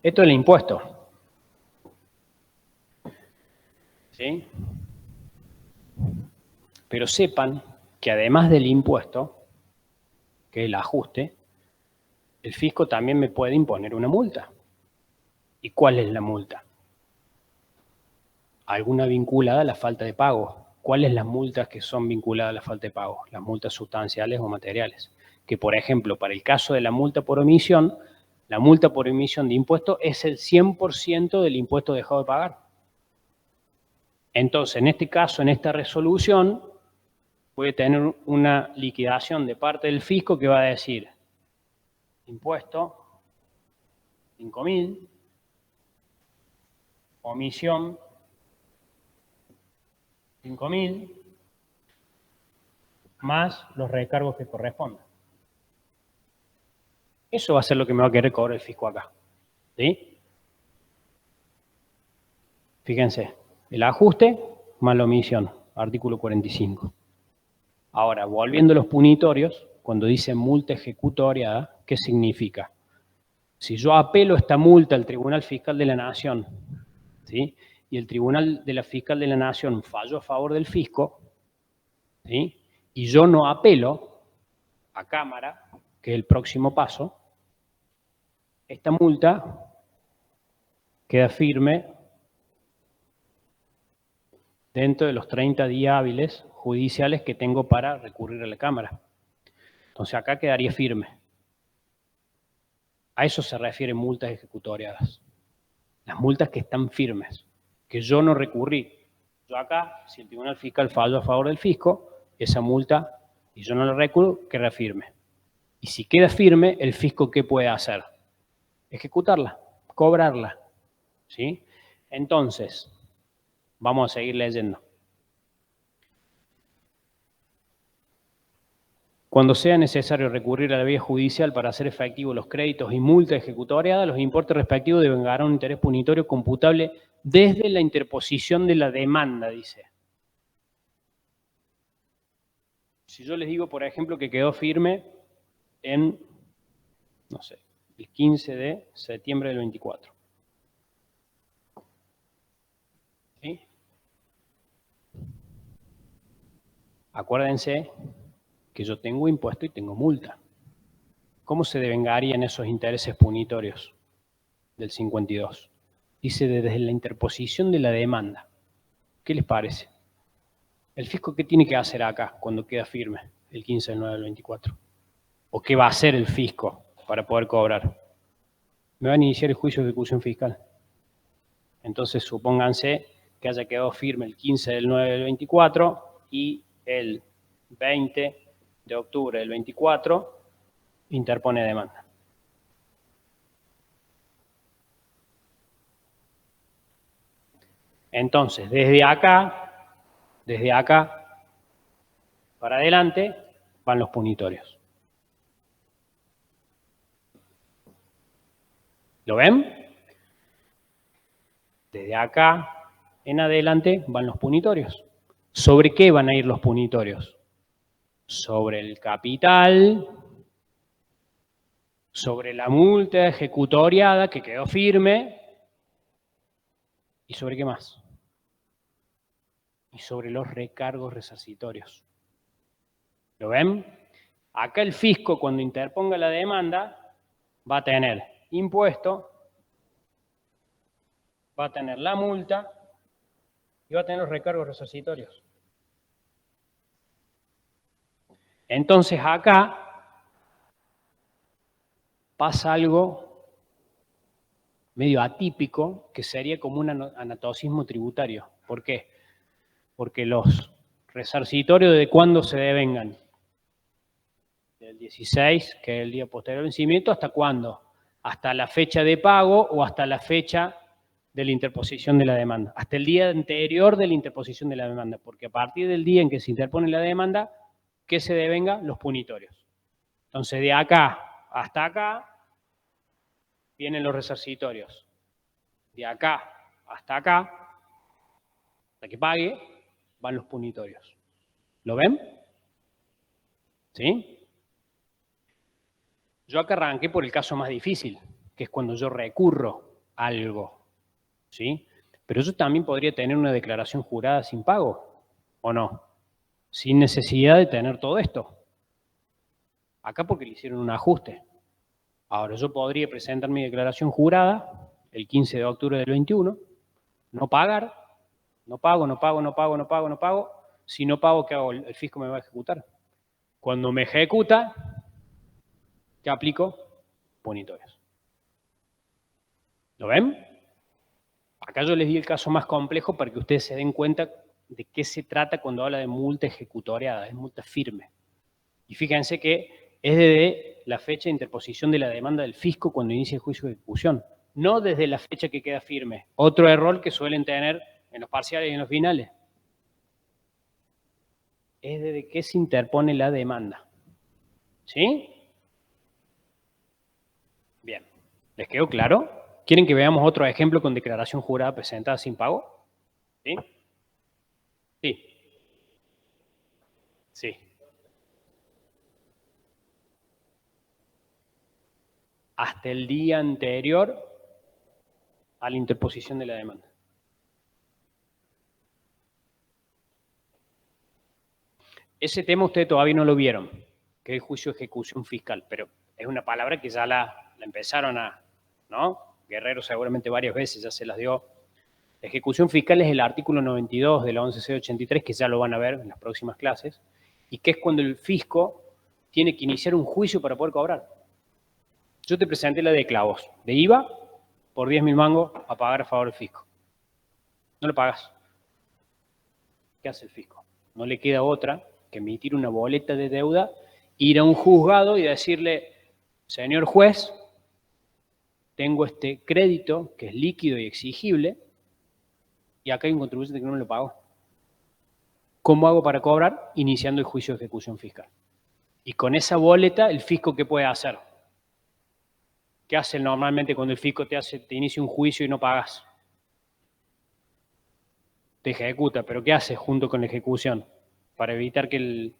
Esto es el impuesto. ¿Sí? Pero sepan que además del impuesto, que es el ajuste, el fisco también me puede imponer una multa. ¿Y cuál es la multa? Alguna vinculada a la falta de pago. ¿Cuáles las multas que son vinculadas a la falta de pago? Las multas sustanciales o materiales. Que, por ejemplo, para el caso de la multa por omisión, la multa por omisión de impuesto es el 100% del impuesto dejado de pagar. Entonces, en este caso, en esta resolución, puede tener una liquidación de parte del fisco que va a decir impuesto, 5.000, omisión, 5.000, más los recargos que correspondan. Eso va a ser lo que me va a querer cobrar el fisco acá. ¿Sí? Fíjense, el ajuste más la omisión, artículo 45. Ahora, volviendo a los punitorios, cuando dice multa ejecutoriada, ¿qué significa? Si yo apelo esta multa al Tribunal Fiscal de la Nación, ¿sí? Y el Tribunal de la Fiscal de la Nación falló a favor del fisco, ¿sí? Y yo no apelo a Cámara, que es el próximo paso, esta multa queda firme dentro de los 30 días hábiles judiciales que tengo para recurrir a la Cámara. Entonces acá quedaría firme. A eso se refieren multas ejecutoriadas. Las multas que están firmes, que yo no recurrí. Yo acá, si el Tribunal Fiscal falló a favor del fisco, esa multa, y yo no la recurro, queda firme. Y si queda firme, el fisco, ¿qué puede hacer? Ejecutarla, cobrarla. ¿Sí? Entonces, vamos a seguir leyendo. Cuando sea necesario recurrir a la vía judicial para hacer efectivos los créditos y multas ejecutoriadas, los importes respectivos deben ganar un interés punitorio computable desde la interposición de la demanda, dice. Si yo les digo, por ejemplo, que quedó firme en, no sé, el 15 de septiembre del 24. ¿Sí? Acuérdense que yo tengo impuesto y tengo multa. ¿Cómo se devengarían esos intereses punitorios del 52? Dice desde la interposición de la demanda. ¿Qué les parece? ¿El fisco qué tiene que hacer acá cuando queda firme el 15 del 9 del 24? ¿O qué va a hacer el fisco para poder cobrar? Me van a iniciar el juicio de ejecución fiscal. Entonces supónganse que haya quedado firme el 15 del 9 del 24 y el 20 de octubre del 24 interpone demanda. Entonces, desde acá para adelante van los punitorios. ¿Lo ven? Desde acá en adelante van los punitorios. ¿Sobre qué van a ir los punitorios? Sobre el capital, sobre la multa ejecutoriada que quedó firme, ¿y sobre qué más? Y sobre los recargos resarcitorios. ¿Lo ven? Acá el fisco, cuando interponga la demanda, va a tener impuesto, va a tener la multa y va a tener los recargos resarcitorios. Entonces acá pasa algo medio atípico, que sería como un anatocismo tributario. ¿Por qué? Porque los resarcitorios, ¿de cuándo se devengan? Del 16, que es el día posterior al vencimiento, ¿hasta cuándo? Hasta la fecha de pago o hasta la fecha de la interposición de la demanda. Hasta el día anterior de la interposición de la demanda, porque a partir del día en que se interpone la demanda, ¿qué se devenga? Los punitorios. Entonces, de acá hasta acá vienen los resarcitorios. De acá hasta acá, hasta que pague, van los punitorios. ¿Lo ven? ¿Sí? Yo acá arranqué por el caso más difícil, que es cuando yo recurro a algo. ¿Sí? Pero yo también podría tener una declaración jurada sin pago, ¿o no? Sin necesidad de tener todo esto. Acá porque le hicieron un ajuste. Ahora, yo podría presentar mi declaración jurada el 15 de octubre del 21, no pagar, no pago. Si no pago, ¿qué hago? El fisco me va a ejecutar. Cuando me ejecuta, ¿qué aplico? Punitorios. ¿Lo ven? Acá yo les di el caso más complejo para que ustedes se den cuenta de qué se trata cuando habla de multa ejecutoriada, es multa firme. Y fíjense que es desde la fecha de interposición de la demanda del fisco cuando inicia el juicio de ejecución, no desde la fecha que queda firme. Otro error que suelen tener en los parciales y en los finales. Es desde que se interpone la demanda. ¿Sí? Bien. ¿Les quedó claro? ¿Quieren que veamos otro ejemplo con declaración jurada presentada sin pago? ¿Sí? Sí. Sí. Hasta el día anterior a la interposición de la demanda. Ese tema ustedes todavía no lo vieron, que es el juicio de ejecución fiscal, pero es una palabra que ya la empezaron a, ¿no? Guerrero seguramente varias veces ya se las dio. La ejecución fiscal es el artículo 92 de la 11C83, que ya lo van a ver en las próximas clases, y que es cuando el fisco tiene que iniciar un juicio para poder cobrar. Yo te presenté la de clavos, de IVA, por 10.000 mangos a pagar a favor del fisco. No lo pagas. ¿Qué hace el fisco? No le queda otra que emitir una boleta de deuda, ir a un juzgado y decirle, señor juez, tengo este crédito que es líquido y exigible, y acá hay un contribuyente que no me lo pagó. ¿Cómo hago para cobrar? Iniciando el juicio de ejecución fiscal. Y con esa boleta, ¿el fisco qué puede hacer? ¿Qué hace normalmente cuando el fisco te inicia un juicio y no pagas? Te ejecuta, pero ¿qué hace junto con la ejecución? Para evitar que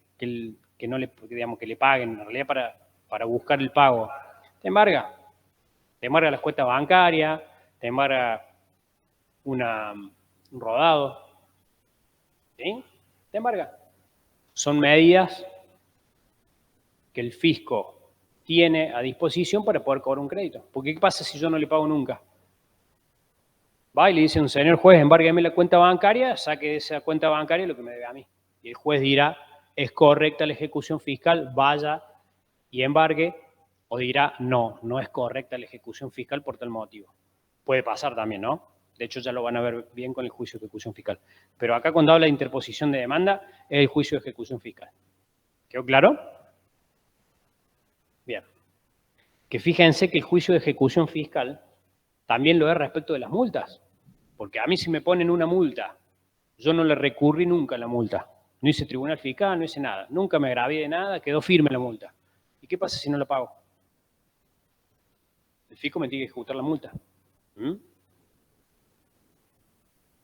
no le, digamos, que le paguen, en realidad para buscar el pago. Te embarga las cuentas bancarias, te embarga un rodado, ¿sí? Te embarga. Son medidas que el fisco tiene a disposición para poder cobrar un crédito. Porque ¿qué pasa si yo no le pago nunca? Va y le dice a un señor juez, embárgueme la cuenta bancaria, saque de esa cuenta bancaria lo que me debe a mí. Y el juez dirá, es correcta la ejecución fiscal, vaya y embargue, o dirá, no, no es correcta la ejecución fiscal por tal motivo. Puede pasar también, ¿no? De hecho, ya lo van a ver bien con el juicio de ejecución fiscal. Pero acá cuando habla de interposición de demanda, es el juicio de ejecución fiscal. ¿Quedó claro? Bien. Que fíjense que el juicio de ejecución fiscal también lo es respecto de las multas. Porque a mí si me ponen una multa, yo no le recurrí nunca a la multa. No hice tribunal fiscal, no hice nada. Nunca me agravié de nada, quedó firme la multa. ¿Y qué pasa si no la pago? El fisco me tiene que ejecutar la multa.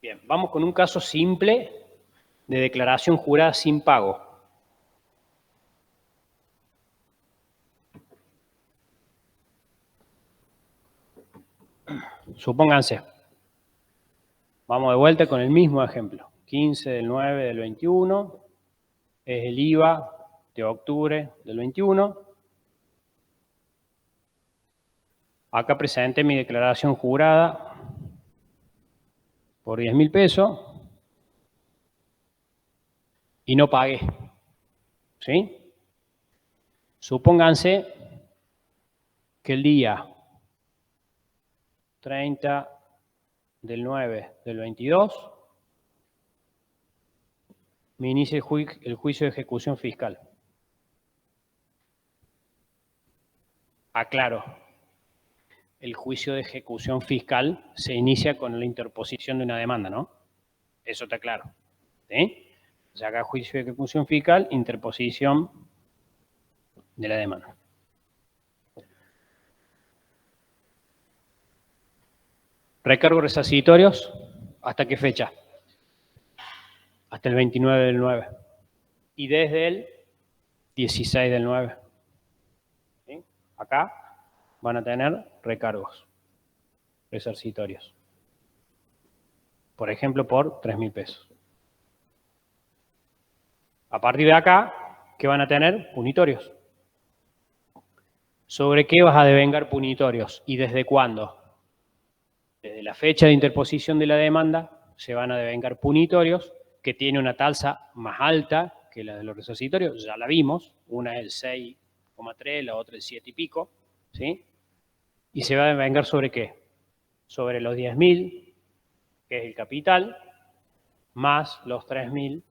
Bien, vamos con un caso simple de declaración jurada sin pago. Supónganse. Vamos de vuelta con el mismo ejemplo. 15 del 9 del 21. Es el IVA de octubre del 21. Acá presenté mi declaración jurada por 10.000 pesos y no pagué. ¿Sí? Supónganse que el día 30 del 9 del 22 me inicia el juicio de ejecución fiscal. Aclaro, el juicio de ejecución fiscal se inicia con la interposición de una demanda, ¿no? Eso está claro. ¿Sí? O sea, acá juicio de ejecución fiscal, interposición de la demanda. Recargos resarcitorios, ¿hasta qué fecha? Hasta el 29 del 9. Y desde el 16 del 9. ¿Sí? Acá van a tener recargos resarcitorios. Por ejemplo, por 3.000 pesos. A partir de acá, ¿qué van a tener? Punitorios. ¿Sobre qué vas a devengar punitorios? ¿Y desde cuándo? Desde la fecha de interposición de la demanda se van a devengar punitorios que tiene una tasa más alta que la de los resarcitorios, ya la vimos, una es el 6,3, la otra el 7 y pico, ¿sí? ¿Y se va a devengar sobre qué? Sobre los 10.000, que es el capital, más los 3.000,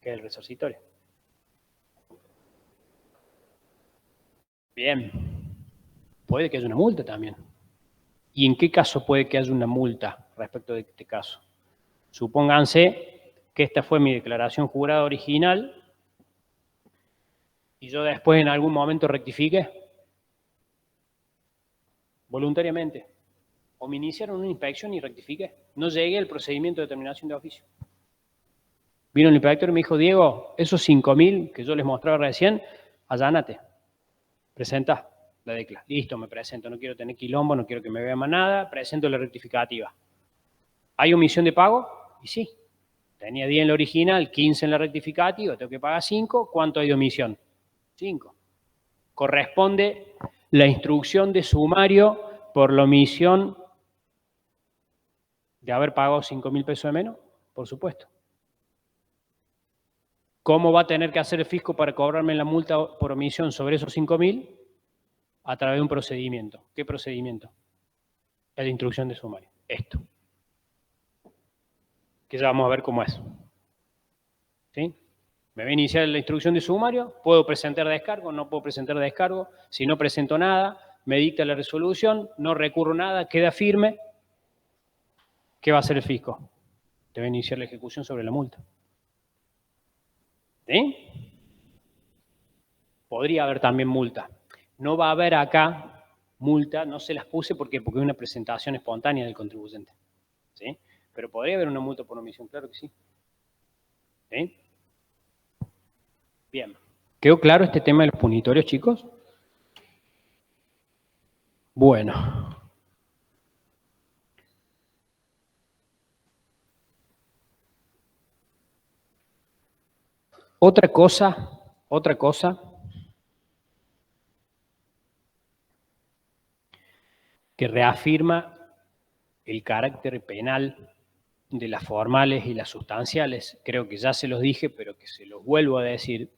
que es el resarcitorio. Bien, puede que haya una multa también. ¿Y en qué caso puede que haya una multa respecto de este caso? Supónganse que esta fue mi declaración jurada original y yo después en algún momento rectifique voluntariamente. O me iniciaron una inspección y rectifiqué. No llegué al procedimiento de determinación de oficio. Vino el inspector y me dijo, Diego, esos 5.000 que yo les mostraba recién, allánate. Presenta la decla. Listo, me presento. No quiero tener quilombo, no quiero que me vean más nada. Presento la rectificativa. ¿Hay omisión de pago? Y sí. Tenía 10 en la original, 15 en la rectificativa, tengo que pagar 5. ¿Cuánto hay de omisión? 5. Corresponde la instrucción de sumario por la omisión de haber pagado 5.000 pesos de menos, por supuesto. ¿Cómo va a tener que hacer el fisco para cobrarme la multa por omisión sobre esos 5.000? A través de un procedimiento. ¿Qué procedimiento? La instrucción de sumario. Esto. Que ya vamos a ver cómo es. ¿Sí? Me voy a iniciar la instrucción de sumario, puedo presentar descargo, no puedo presentar descargo, si no presento nada, me dicta la resolución, no recurro nada, queda firme. ¿Qué va a hacer el fisco? Te va a iniciar la ejecución sobre la multa. ¿Sí? Podría haber también multa. No va a haber acá multa, no se las puse porque es una presentación espontánea del contribuyente. ¿Sí? Pero podría haber una multa por omisión, claro que sí. ¿Sí? Bien. ¿Quedó claro este tema de los punitorios, chicos? Bueno. Otra cosa que reafirma el carácter penal de las formales y las sustanciales, creo que ya se los dije, pero que se los vuelvo a decir,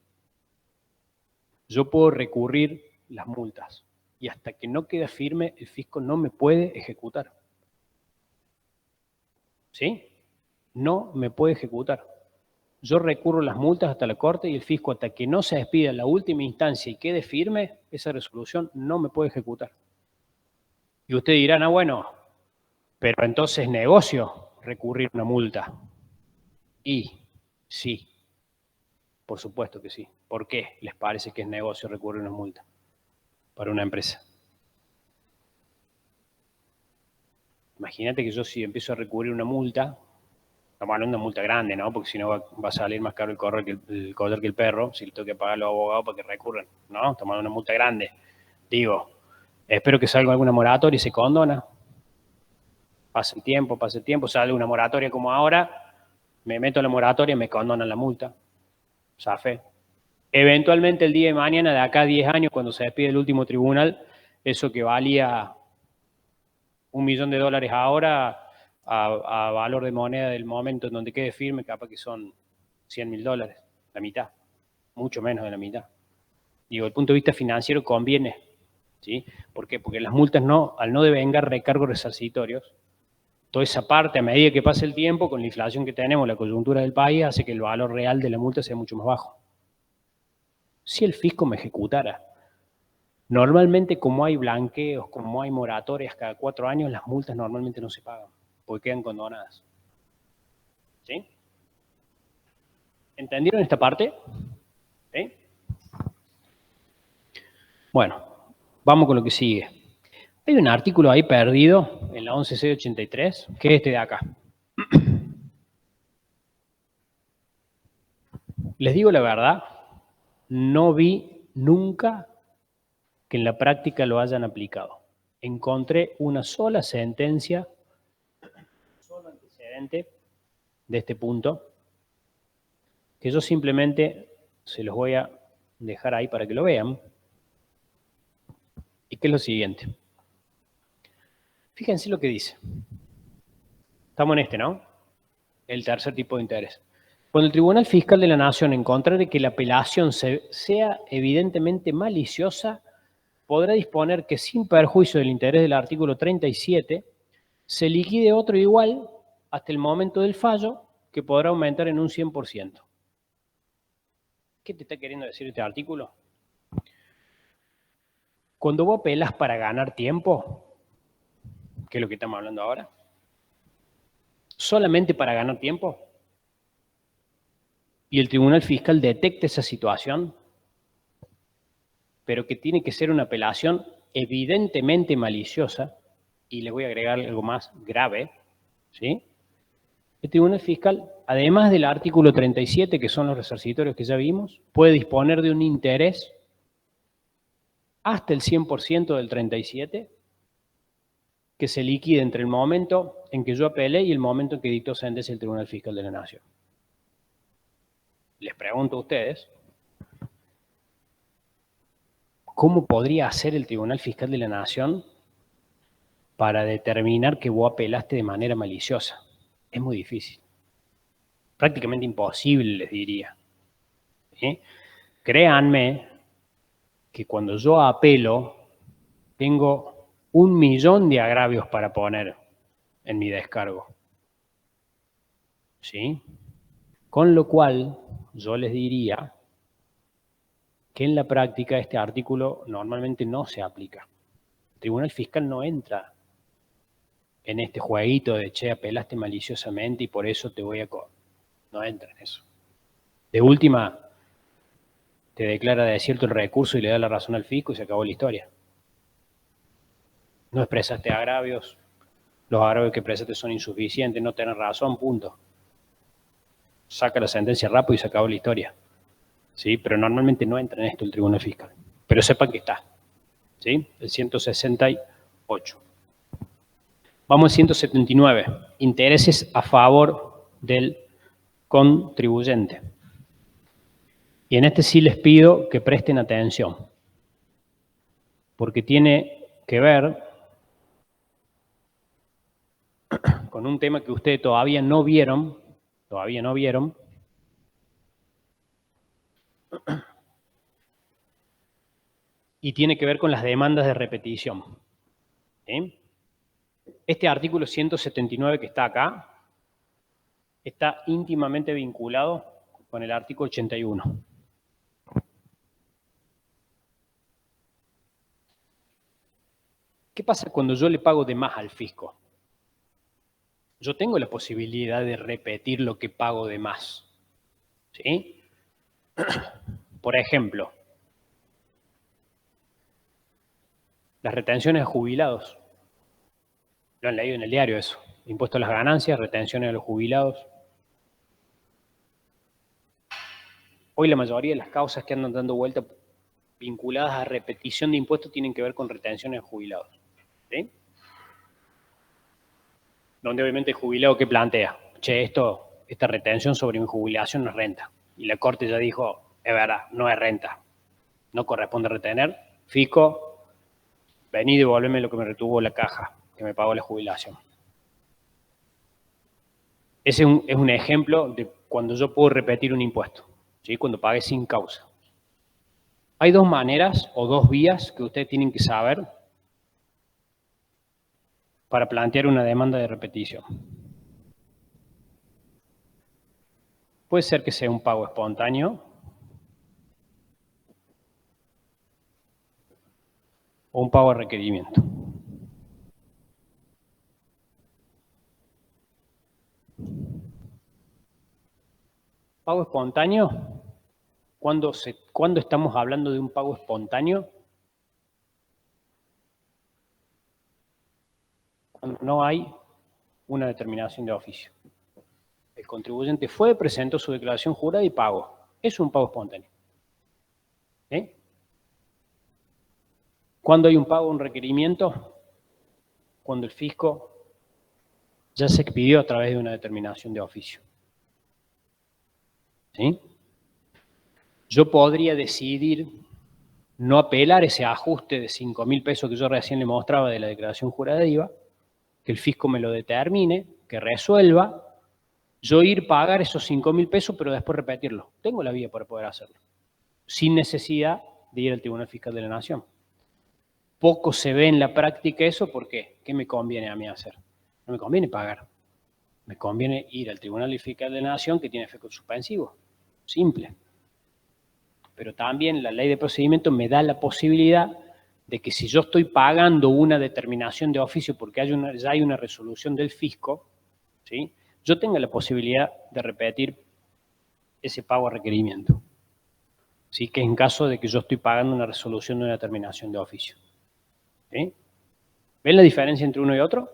yo puedo recurrir las multas y hasta que no quede firme, el fisco no me puede ejecutar. ¿Sí? No me puede ejecutar. Yo recurro las multas hasta la corte y el fisco, hasta que no se despida en la última instancia y quede firme, esa resolución no me puede ejecutar. Y ustedes dirán, bueno, pero entonces negocio recurrir una multa. Y sí, por supuesto que sí. ¿Por qué les parece que es negocio recurrir una multa para una empresa? Imagínate que yo si empiezo a recurrir una multa, estamos hablando de una multa grande, ¿no? Porque si no va a salir más caro el collar que el perro, si le tengo que pagar a los abogados para que recurran, ¿no? Estamos hablando de una multa grande. Digo, espero que salga alguna moratoria y se condona. Pasa el tiempo, sale una moratoria como ahora, me meto en la moratoria y me condonan la multa. Zafé. Eventualmente el día de mañana, de acá a 10 años, cuando se despide el último tribunal, eso que valía $1 millón ahora, a valor de moneda del momento en donde quede firme, capaz que son $100.000, la mitad, mucho menos de la mitad. Digo, desde el punto de vista financiero conviene, ¿sí? ¿Por qué? Porque las multas al no devengar recargos resarcitorios, toda esa parte, a medida que pasa el tiempo, con la inflación que tenemos, la coyuntura del país, hace que el valor real de la multa sea mucho más bajo. Si el fisco me ejecutara, normalmente como hay blanqueos, como hay moratorias cada 4 años, las multas normalmente no se pagan, porque quedan condonadas. ¿Sí? ¿Entendieron esta parte? ¿Sí? Bueno, vamos con lo que sigue. Hay un artículo ahí perdido en la 11683, que es este de acá. Les digo la verdad, no vi nunca que en la práctica lo hayan aplicado. Encontré una sola sentencia, solo antecedente de este punto, que yo simplemente se los voy a dejar ahí para que lo vean, y que es lo siguiente. Fíjense lo que dice. Estamos en este, ¿no? El tercer tipo de interés. Cuando el Tribunal Fiscal de la Nación encontrare que la apelación sea evidentemente maliciosa, podrá disponer que sin perjuicio del interés del artículo 37, se liquide otro igual hasta el momento del fallo, que podrá aumentar en un 100%. ¿Qué te está queriendo decir este artículo? Cuando vos apelas para ganar tiempo, que es lo que estamos hablando ahora, solamente para ganar tiempo, y el Tribunal Fiscal detecta esa situación, pero que tiene que ser una apelación evidentemente maliciosa, y le voy a agregar algo más grave, ¿sí? El Tribunal Fiscal, además del artículo 37, que son los resarcitorios que ya vimos, puede disponer de un interés hasta el 100% del 37, que se liquide entre el momento en que yo apelé y el momento en que dictó sentencia el Tribunal Fiscal de la Nación. Les pregunto a ustedes, ¿cómo podría hacer el Tribunal Fiscal de la Nación para determinar que vos apelaste de manera maliciosa? Es muy difícil. Prácticamente imposible, les diría. ¿Sí? Créanme que cuando yo apelo, tengo 1.000.000 de agravios para poner en mi descargo. ¿Sí? Con lo cual, yo les diría que en la práctica este artículo normalmente no se aplica. El Tribunal Fiscal no entra en este jueguito de, che, apelaste maliciosamente y por eso te voy a... No entra en eso. De última, te declara desierto el recurso y le da la razón al fisco y se acabó la historia. No expresaste agravios, los agravios que expresaste son insuficientes, no tenés razón, punto. Saca la sentencia rápido y se acabó la historia. ¿Sí? Pero normalmente no entra en esto el Tribunal Fiscal. Pero sepan que está. ¿Sí? El 168. Vamos al 179. Intereses a favor del contribuyente. Y en este sí les pido que presten atención, porque tiene que ver con un tema que ustedes todavía no vieron, y tiene que ver con las demandas de repetición. ¿Sí? Este artículo 179 que está acá está íntimamente vinculado con el artículo 81. ¿Qué pasa cuando yo le pago de más al fisco? Yo tengo la posibilidad de repetir lo que pago de más. ¿Sí? Por ejemplo, las retenciones de jubilados. Lo han leído en el diario eso. Impuesto a las ganancias, retenciones de los jubilados. Hoy la mayoría de las causas que andan dando vuelta vinculadas a repetición de impuestos tienen que ver con retenciones de jubilados. ¿Sí? Donde obviamente el jubilado que plantea, che, esta retención sobre mi jubilación no es renta. Y la Corte ya dijo, es verdad, no es renta. No corresponde retener. Fisco, vení y devolveme lo que me retuvo la caja, que me pagó la jubilación. Ese es un ejemplo de cuando yo puedo repetir un impuesto, ¿sí? Cuando pague sin causa. Hay dos maneras o dos vías que ustedes tienen que saber para plantear una demanda de repetición. Puede ser que sea un pago espontáneo o un pago a requerimiento. Pago espontáneo, ¿cuándo estamos hablando de un pago espontáneo? Cuando no hay una determinación de oficio. El contribuyente fue, presentó su declaración jurada y pagó. Es un pago espontáneo. ¿Sí? ¿Cuándo hay un pago, un requerimiento? Cuando el fisco ya se expidió a través de una determinación de oficio. ¿Sí? Yo podría decidir no apelar ese ajuste de 5.000 pesos que yo recién le mostraba de la declaración jurada de IVA, que el fisco me lo determine, que resuelva, yo ir pagar esos 5.000 pesos, pero después repetirlo. Tengo la vía para poder hacerlo, sin necesidad de ir al Tribunal Fiscal de la Nación. Poco se ve en la práctica eso, ¿por qué? ¿Qué me conviene a mí hacer? No me conviene pagar. Me conviene ir al Tribunal Fiscal de la Nación, que tiene efecto suspensivo. Simple. Pero también la ley de procedimiento me da la posibilidad de que si yo estoy pagando una determinación de oficio porque ya hay una resolución del fisco, ¿sí?, yo tenga la posibilidad de repetir ese pago a requerimiento. ¿Sí? Que en caso de que yo estoy pagando una resolución de una determinación de oficio. ¿Sí? ¿Ven la diferencia entre uno y otro?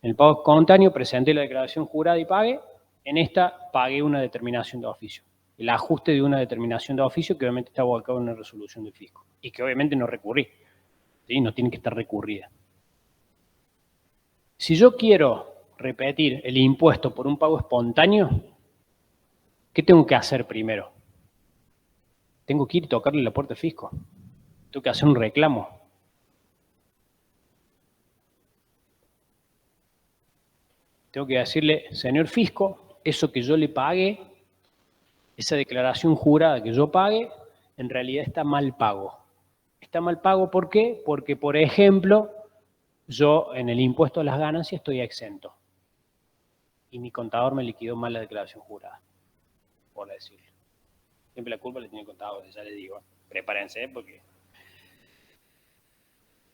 En el pago espontáneo presenté la declaración jurada y pagué. En esta pagué una determinación de oficio. El ajuste de una determinación de oficio que obviamente está volcado en una resolución del fisco. Y que obviamente no recurrí. ¿Sí? No tiene que estar recurrida. Si yo quiero repetir el impuesto por un pago espontáneo, ¿qué tengo que hacer primero? Tengo que ir y tocarle la puerta al fisco. Tengo que hacer un reclamo. Tengo que decirle, señor fisco, eso que yo le pagué, esa declaración jurada que yo pagué, en realidad está mal pago. Está mal pago, ¿por qué? Porque, por ejemplo, yo en el impuesto a las ganancias estoy exento. Y mi contador me liquidó mal la declaración jurada, por decirlo. Siempre la culpa la tiene el contador, ya les digo. Prepárense, porque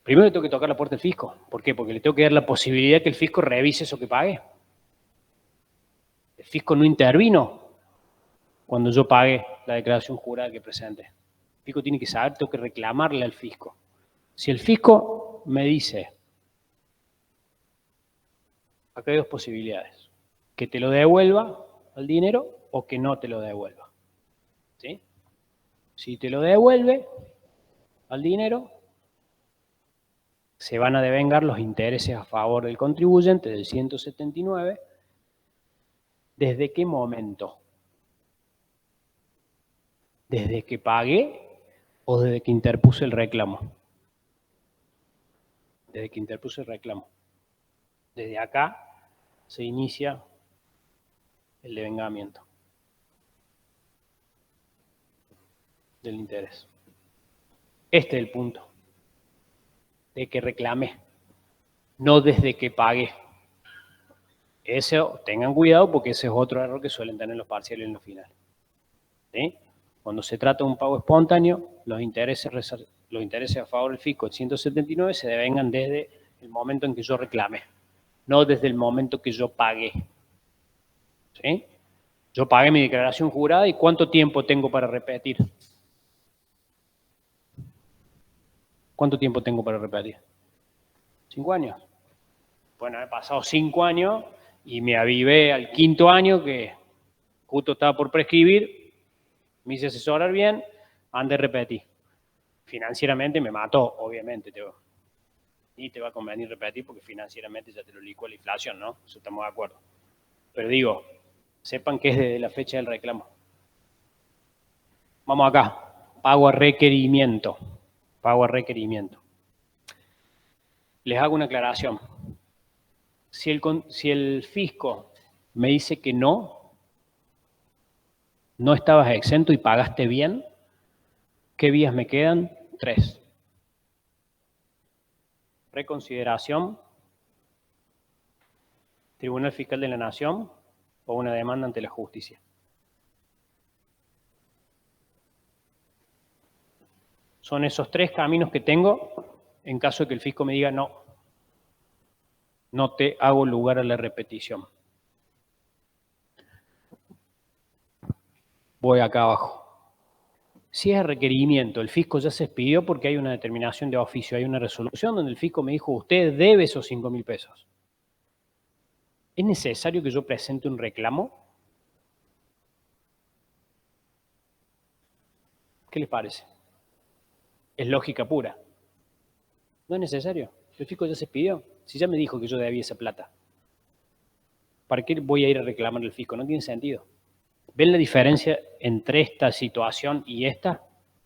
primero le tengo que tocar la puerta al fisco. ¿Por qué? Porque le tengo que dar la posibilidad que el fisco revise eso que pagué. El fisco no intervino cuando yo pagué la declaración jurada que presenté. El fisco tiene que saber, tengo que reclamarle al fisco. Si el fisco me dice, acá hay dos posibilidades, que te lo devuelva al dinero o que no te lo devuelva. ¿Sí? Si te lo devuelve al dinero, se van a devengar los intereses a favor del contribuyente del 179. ¿Desde qué momento? ¿Desde que pagué o desde que interpuse el reclamo? Desde que interpuse el reclamo. Desde acá se inicia el devengamiento del interés. Este es el punto. De que reclamé, no desde que pagué. Eso, tengan cuidado porque ese es otro error que suelen tener los parciales en los finales. ¿Sí? Cuando se trata de un pago espontáneo, los intereses a favor del fisco, el 179, se devengan desde el momento en que yo reclamé, no desde el momento que yo pagué. ¿Sí? Yo pagué mi declaración jurada y ¿cuánto tiempo tengo para repetir? ¿Cuánto tiempo tengo para repetir? 5 años. Bueno, he pasado 5 años y me avivé al 5.º año que justo estaba por prescribir, me hice asesorar bien, ande a repetir. Financieramente me mató, obviamente, y te va a convenir repetir porque financieramente ya te lo licuó la inflación, ¿no? Eso estamos de acuerdo. Pero digo, sepan que es desde la fecha del reclamo. Vamos acá, pago a requerimiento. Pago a requerimiento. Les hago una aclaración. Si el fisco me dice que no estabas exento y pagaste bien, ¿qué vías me quedan? 3. Reconsideración, Tribunal Fiscal de la Nación o una demanda ante la justicia. Son esos 3 caminos que tengo en caso de que el fisco me diga no te hago lugar a la repetición. Voy acá abajo. Si es requerimiento, el fisco ya se expidió porque hay una determinación de oficio, hay una resolución donde el fisco me dijo, usted debe esos 5.000 pesos. ¿Es necesario que yo presente un reclamo? ¿Qué les parece? Es lógica pura. No es necesario. El fisco ya se pidió. Si ya me dijo que yo debía esa plata, ¿para qué voy a ir a reclamar al fisco? No tiene sentido. ¿Ven la diferencia entre esta situación y esta?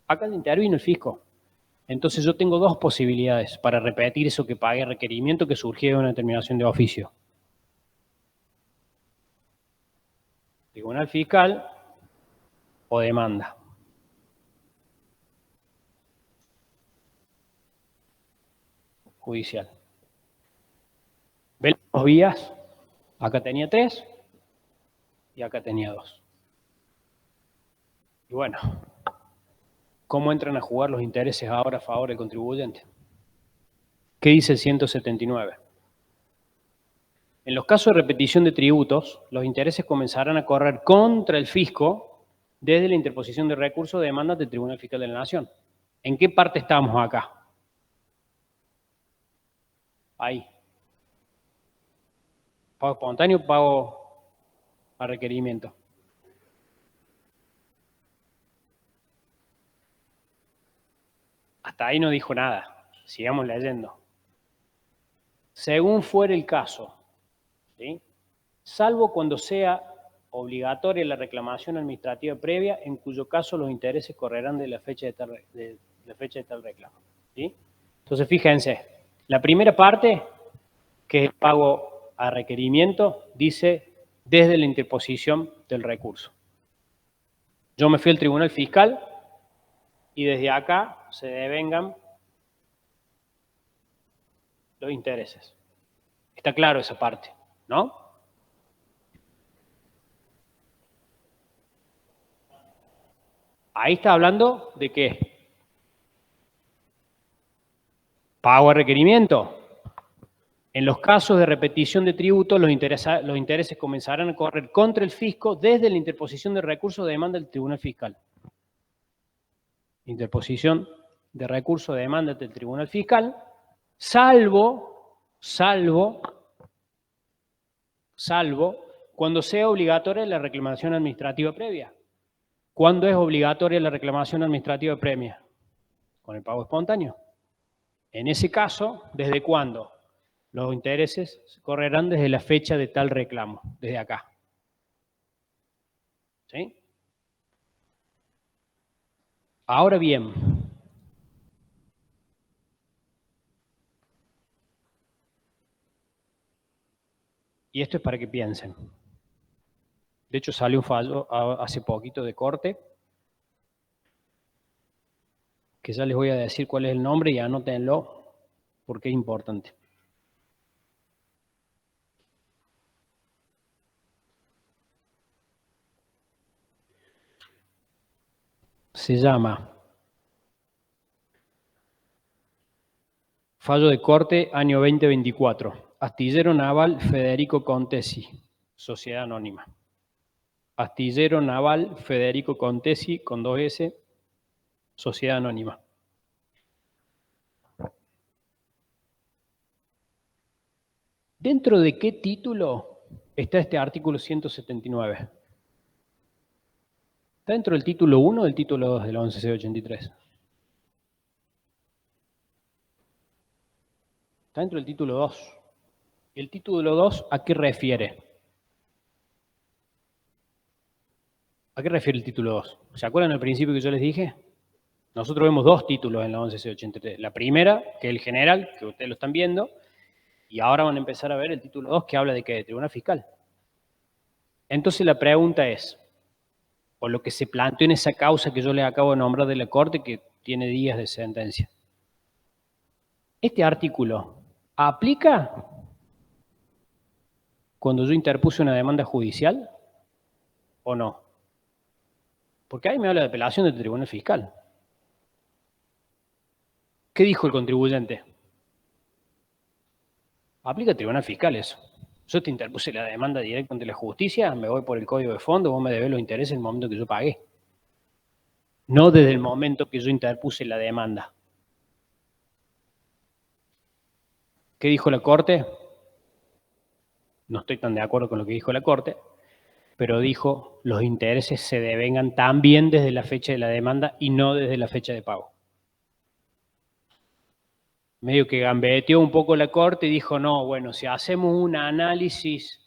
Acá intervino el fisco. Entonces yo tengo dos posibilidades para repetir eso que pagué, requerimiento que surgió de una determinación de oficio. Tribunal fiscal o demanda. Judicial. ¿Ven las vías? Acá tenía 3 y acá tenía 2. Y bueno, ¿cómo entran a jugar los intereses ahora a favor del contribuyente? ¿Qué dice el 179? En los casos de repetición de tributos, los intereses comenzarán a correr contra el fisco desde la interposición de recursos de demandas del Tribunal Fiscal de la Nación. ¿En qué parte estamos acá? Ahí. ¿Pago espontáneo o pago a requerimiento? Hasta ahí no dijo nada. Sigamos leyendo. Según fuere el caso, ¿sí? Salvo cuando sea obligatoria la reclamación administrativa previa, en cuyo caso los intereses correrán de la fecha de tal reclamo. ¿Sí? Entonces, fíjense, la primera parte, que es el pago a requerimiento, dice desde la interposición del recurso. Yo me fui al Tribunal Fiscal y desde acá se devengan los intereses. Está claro esa parte, ¿no? Ahí está hablando de qué. Pago a requerimiento. En los casos de repetición de tributos, los intereses comenzarán a correr contra el fisco desde la interposición de recursos de demanda del Tribunal Fiscal. Interposición de recursos de demanda del Tribunal Fiscal, salvo cuando sea obligatoria la reclamación administrativa previa. ¿Cuándo es obligatoria la reclamación administrativa previa? Con el pago espontáneo. En ese caso, ¿desde cuándo? Los intereses correrán desde la fecha de tal reclamo, desde acá. ¿Sí? Ahora bien, y esto es para que piensen. De hecho, salió un fallo hace poquito de corte, que ya les voy a decir cuál es el nombre y anótenlo, porque es importante. Se llama Fallo de Corte, año 2024. Astillero Naval Federico Contesi, Sociedad Anónima. Astillero Naval Federico Contesi, con 2S, Sociedad Anónima. ¿Dentro de qué título está este artículo 179? ¿Está dentro del título 1 o del título 2 de la 11C83? Está dentro del título 2. ¿El título 2 a qué refiere? ¿A qué refiere el título 2? ¿Se acuerdan al principio que yo les dije? Nosotros vemos dos títulos en la 11C83. La primera, que es el general, que ustedes lo están viendo, y ahora van a empezar a ver el título 2, que habla de ¿qué? De Tribunal Fiscal. Entonces la pregunta es, por lo que se planteó en esa causa que yo les acabo de nombrar de la Corte, que tiene días de sentencia. ¿Este artículo aplica cuando yo interpuse una demanda judicial o no? Porque ahí me habla de apelación del Tribunal Fiscal. ¿Qué dijo el contribuyente? Aplica el Tribunal Fiscal eso. Yo te interpuse la demanda directa ante la justicia, me voy por el código de fondo, vos me debés los intereses en el momento que yo pagué. No desde el momento que yo interpuse la demanda. ¿Qué dijo la Corte? No estoy tan de acuerdo con lo que dijo la Corte, pero dijo los intereses se devengan también desde la fecha de la demanda y no desde la fecha de pago. medio que gambeteó un poco la Corte y dijo, no, bueno, si hacemos un análisis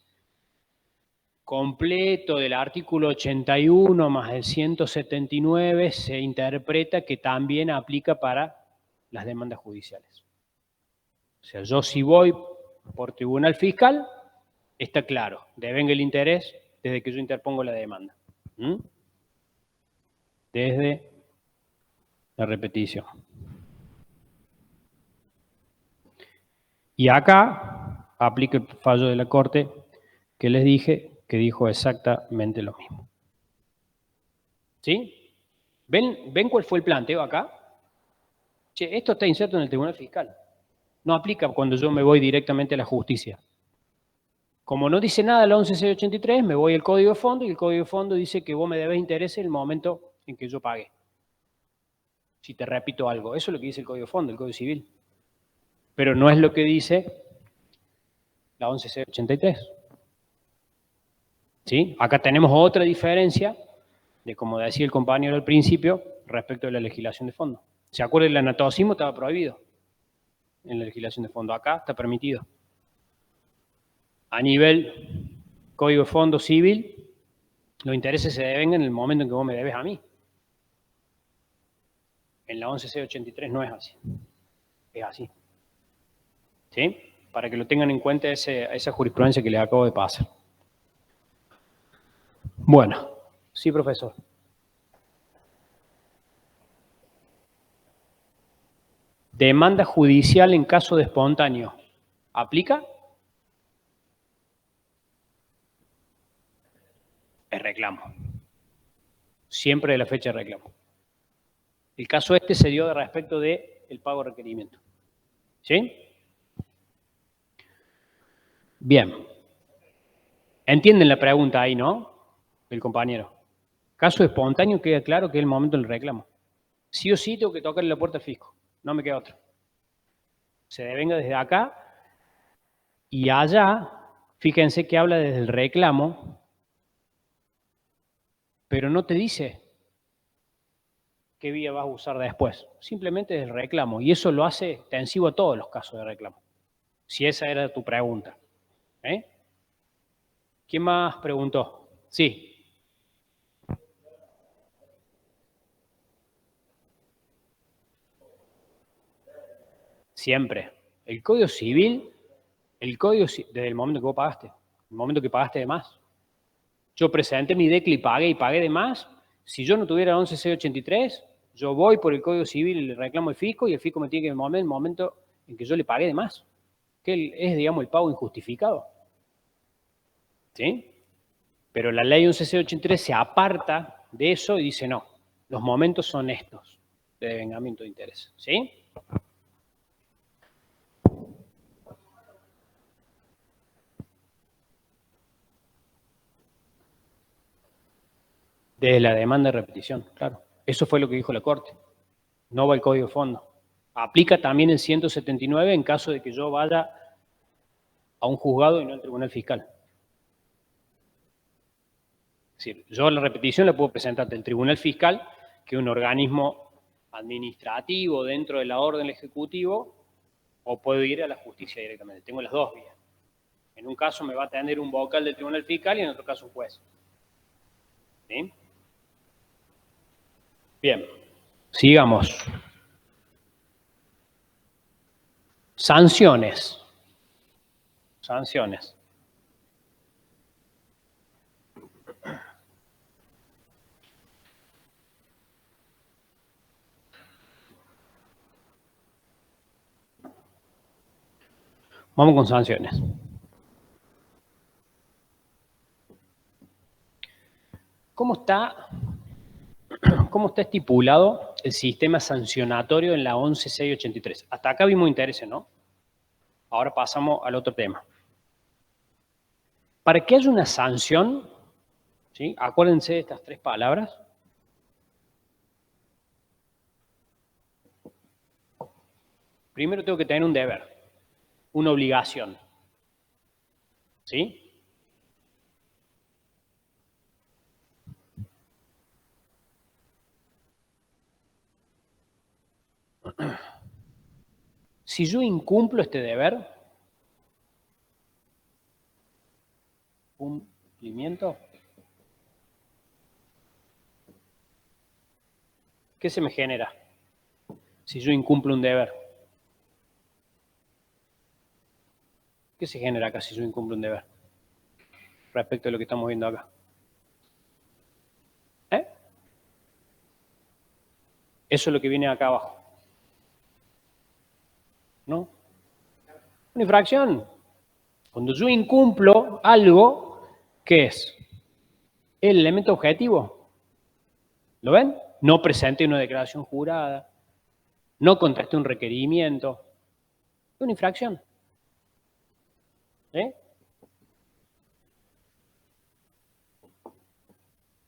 completo del artículo 81 más el 179, se interpreta que también aplica para las demandas judiciales. O sea, yo si voy por tribunal fiscal, está claro, devenga el interés desde que yo interpongo la demanda. ¿Mm? Desde la repetición. Y acá aplica el fallo de la Corte que les dije, que dijo exactamente lo mismo. ¿Sí? ¿Ven cuál fue el planteo acá? Che, esto está inserto en el Tribunal Fiscal. No aplica cuando yo me voy directamente a la justicia. Como no dice nada la 11683, me voy al Código de Fondo y el Código de Fondo dice que vos me debes interés en el momento en que yo pague. Si te repito algo, eso es lo que dice el Código de Fondo, el Código Civil. Pero no es lo que dice la 11683. ¿Sí? Acá tenemos otra diferencia de, como decía el compañero al principio, respecto de la legislación de fondo. ¿Se acuerdan? El anatocismo estaba prohibido en la legislación de fondo. Acá está permitido. A nivel Código de Fondo Civil, los intereses se devengan en el momento en que vos me debes a mí. En la 11683 no es así. Es así. ¿Sí? Para que lo tengan en cuenta esa jurisprudencia que les acabo de pasar. Bueno, sí, profesor. Demanda judicial en caso de espontáneo. ¿Aplica? El reclamo. Siempre de la fecha de reclamo. El caso este se dio de respecto del pago de requerimiento. ¿Sí? Bien. ¿Entienden la pregunta ahí, no? El compañero. Caso espontáneo queda claro que es el momento del reclamo. Sí o sí tengo que tocarle la puerta al fisco. No me queda otro. Se devenga desde acá y allá, fíjense que habla desde el reclamo, pero no te dice qué vía vas a usar después. Simplemente desde el reclamo. Y eso lo hace extensivo a todos los casos de reclamo. Si esa era tu pregunta. ¿Eh? ¿Quién más preguntó? Sí. Siempre. El Código Civil, desde el momento que vos pagaste, el momento que pagaste de más. Yo presenté mi DECLA y pagué de más. Si yo no tuviera 11683, yo voy por el Código Civil y le reclamo al fisco y el fisco me tiene que devolver el momento en que yo le pagué de más. Que es, digamos, el pago injustificado. ¿Sí? Pero la ley 11683 se aparta de eso y dice no, los momentos son estos de devengamiento de interés. ¿Sí? Desde la demanda de repetición, claro. Eso fue lo que dijo la Corte. No va el Código de Fondo. Aplica también el 179 en caso de que yo vaya a un juzgado y no al tribunal fiscal. Es decir, yo la repetición la puedo presentar ante el tribunal fiscal, que es un organismo administrativo dentro de la orden ejecutivo, o puedo ir a la justicia directamente. Tengo las dos vías. En un caso me va a atender un vocal del tribunal fiscal y en otro caso un juez. ¿Sí? Bien, sigamos. Sanciones. Sanciones. Vamos con sanciones. ¿Cómo está estipulado el sistema sancionatorio en la 11683? Hasta acá vimos intereses, ¿no? Ahora pasamos al otro tema. Para que haya una sanción, ¿sí? Acuérdense de estas tres palabras. Primero tengo que tener un deber, una obligación. ¿Sí? Si yo incumplo este deber, cumplimiento, ¿qué se me genera si yo incumplo un deber? ¿Qué se genera acá si yo incumplo un deber? Respecto a lo que estamos viendo acá. Eso es lo que viene acá abajo. ¿No? Una infracción. Cuando yo incumplo algo, ¿qué es? El elemento objetivo. ¿Lo ven? No presenté una declaración jurada, no contesté un requerimiento. Es una infracción.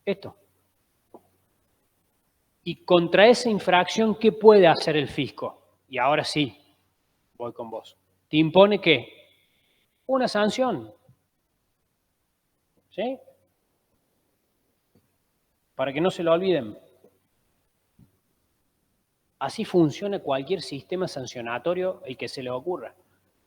Esto. Y contra esa infracción, ¿qué puede hacer el fisco? Y ahora sí, voy con vos. ¿Te impone qué? Una sanción. ¿Sí? Para que no se lo olviden. Así funciona cualquier sistema sancionatorio el que se les ocurra.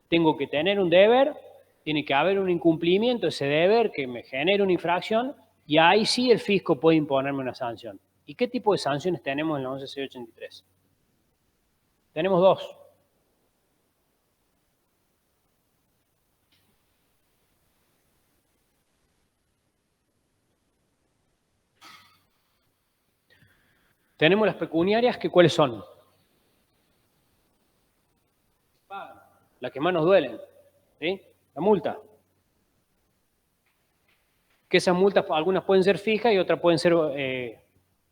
Tengo que tener un deber, tiene que haber un incumplimiento de ese deber que me genere una infracción y ahí sí el fisco puede imponerme una sanción. ¿Y qué tipo de sanciones tenemos en la 11.683? Tenemos dos. Tenemos las pecuniarias, que ¿cuáles son? Las que más nos duelen, ¿sí? La multa. Que esas multas, algunas pueden ser fijas y otras pueden ser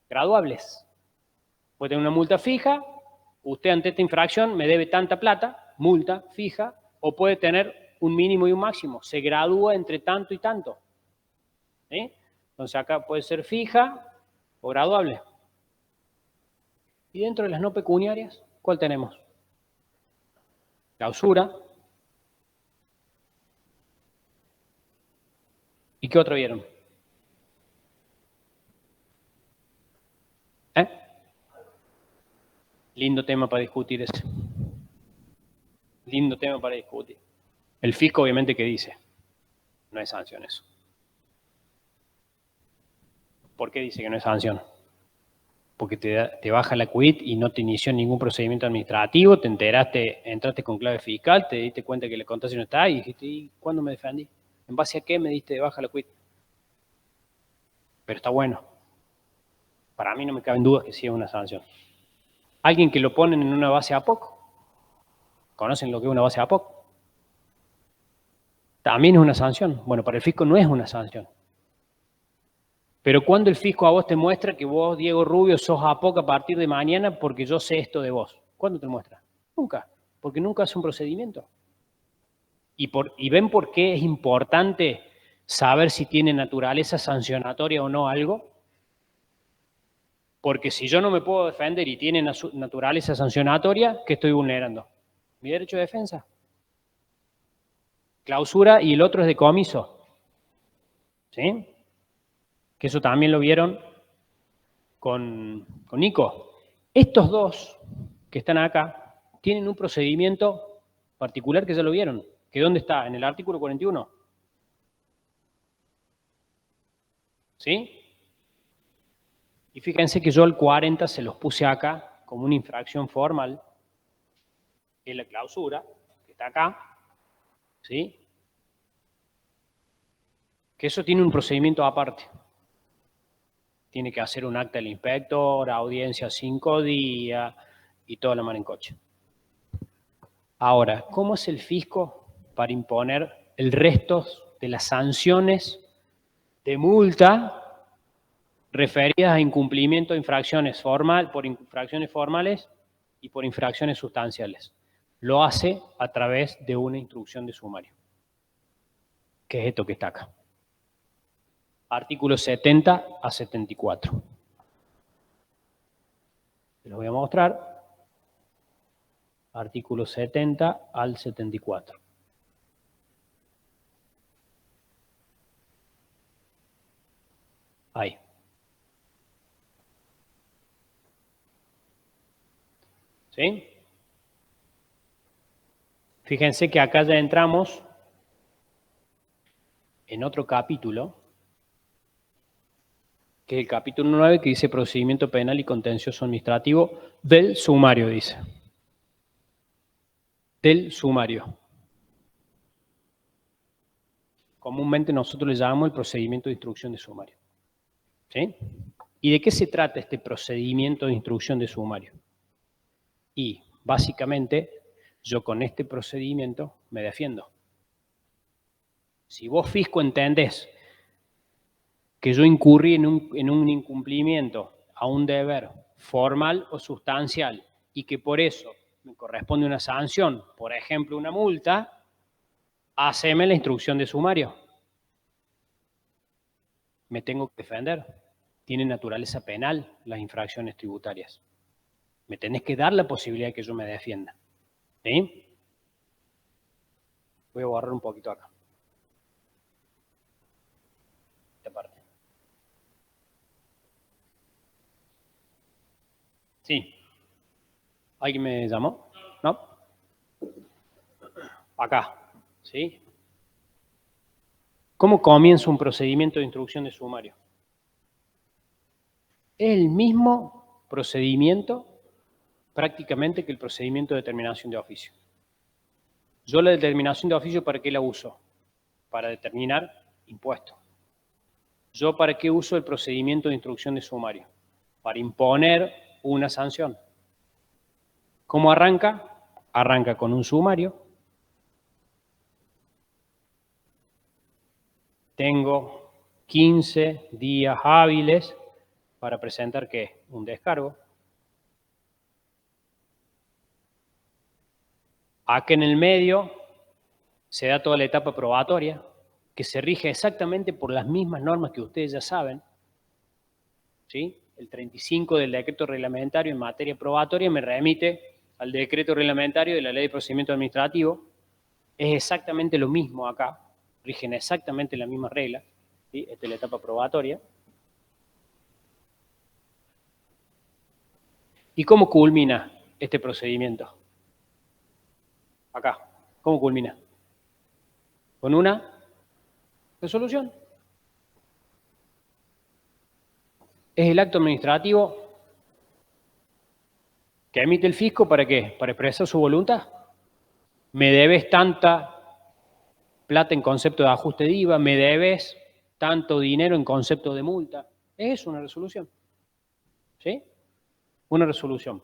graduables. Puede tener una multa fija, usted ante esta infracción me debe tanta plata, multa fija, o puede tener un mínimo y un máximo, se gradúa entre tanto y tanto. ¿Sí? Entonces acá puede ser fija o graduable. Y dentro de las no pecuniarias, ¿cuál tenemos? Clausura. ¿Y qué otro vieron? Lindo tema para discutir ese. Lindo tema para discutir. El fisco obviamente ¿qué dice? No es sanción eso. ¿Por qué dice que no es sanción? Porque te baja la quit y no te inició ningún procedimiento administrativo, te enteraste, entraste con clave fiscal, te diste cuenta que la contación no está y dijiste, ¿y cuándo me defendí? ¿En base a qué me diste de baja la quit? Pero está bueno. Para mí no me caben dudas que sí es una sanción. Alguien que lo ponen en una base APOC, ¿conocen lo que es una base APOC? También es una sanción. Bueno, para el fisco no es una sanción. Pero cuando el fisco a vos te muestra que vos, Diego Rubio, sos APOC a partir de mañana porque yo sé esto de vos. ¿Cuándo te muestra? Nunca, porque nunca hace un procedimiento. Y ven por qué es importante saber si tiene naturaleza sancionatoria o no algo. Porque si yo no me puedo defender y tiene naturaleza sancionatoria, ¿qué estoy vulnerando? Mi derecho de defensa. Clausura y el otro es decomiso. ¿Sí? Que eso también lo vieron con Nico. Estos dos que están acá tienen un procedimiento particular que ya lo vieron. ¿Que dónde está? En el artículo 41. ¿Sí? Y fíjense que yo el 40 se los puse acá como una infracción formal, que es la clausura, que está acá, ¿sí? Que eso tiene un procedimiento aparte. Tiene que hacer un acta del inspector, audiencia 5 días y toda la mano en coche. Ahora, ¿cómo es el fisco para imponer el resto de las sanciones de multa referidas a incumplimiento de infracciones por infracciones formales y por infracciones sustanciales? Lo hace a través de una instrucción de sumario, que es esto que está acá. Artículos 70 a 74. Se los voy a mostrar. Artículo 70 al 74. Ahí. ¿Sí? Fíjense que acá ya entramos en otro capítulo, que es el capítulo 9, que dice procedimiento penal y contencioso administrativo del sumario, dice. Del sumario. Comúnmente nosotros le llamamos el procedimiento de instrucción de sumario. ¿Sí? ¿Y de qué se trata este procedimiento de instrucción de sumario? Y básicamente yo con este procedimiento me defiendo. Si vos, fisco, entendés que yo incurrí en un incumplimiento a un deber formal o sustancial y que por eso me corresponde una sanción, por ejemplo una multa, haceme la instrucción de sumario. Me tengo que defender. Tienen naturaleza penal las infracciones tributarias. Me tenés que dar la posibilidad de que yo me defienda. ¿Sí? Voy a borrar un poquito acá. Esta parte. Sí. ¿Alguien me llamó? ¿No? Acá. ¿Sí? ¿Cómo comienza un procedimiento de instrucción de sumario? Es el mismo procedimiento prácticamente que el procedimiento de determinación de oficio. Yo la determinación de oficio, ¿para qué la uso? Para determinar impuestos. ¿Yo para qué uso el procedimiento de instrucción de sumario? Para imponer una sanción. ¿Cómo arranca? Arranca con un sumario. Tengo 15 días hábiles para presentar, ¿qué? Un descargo. Acá en el medio se da toda la etapa probatoria, que se rige exactamente por las mismas normas que ustedes ya saben. ¿Sí? El 35 del decreto reglamentario en materia probatoria me remite al decreto reglamentario de la Ley de Procedimiento Administrativo. Es exactamente lo mismo acá, rigen exactamente las mismas reglas. ¿Sí? Esta es la etapa probatoria. ¿Y cómo culmina este procedimiento? Acá, ¿cómo culmina? Con una resolución. Es el acto administrativo que emite el fisco, ¿para qué? Para expresar su voluntad. Me debes tanta plata en concepto de ajuste de IVA, me debes tanto dinero en concepto de multa. Es una resolución. ¿Sí? Una resolución.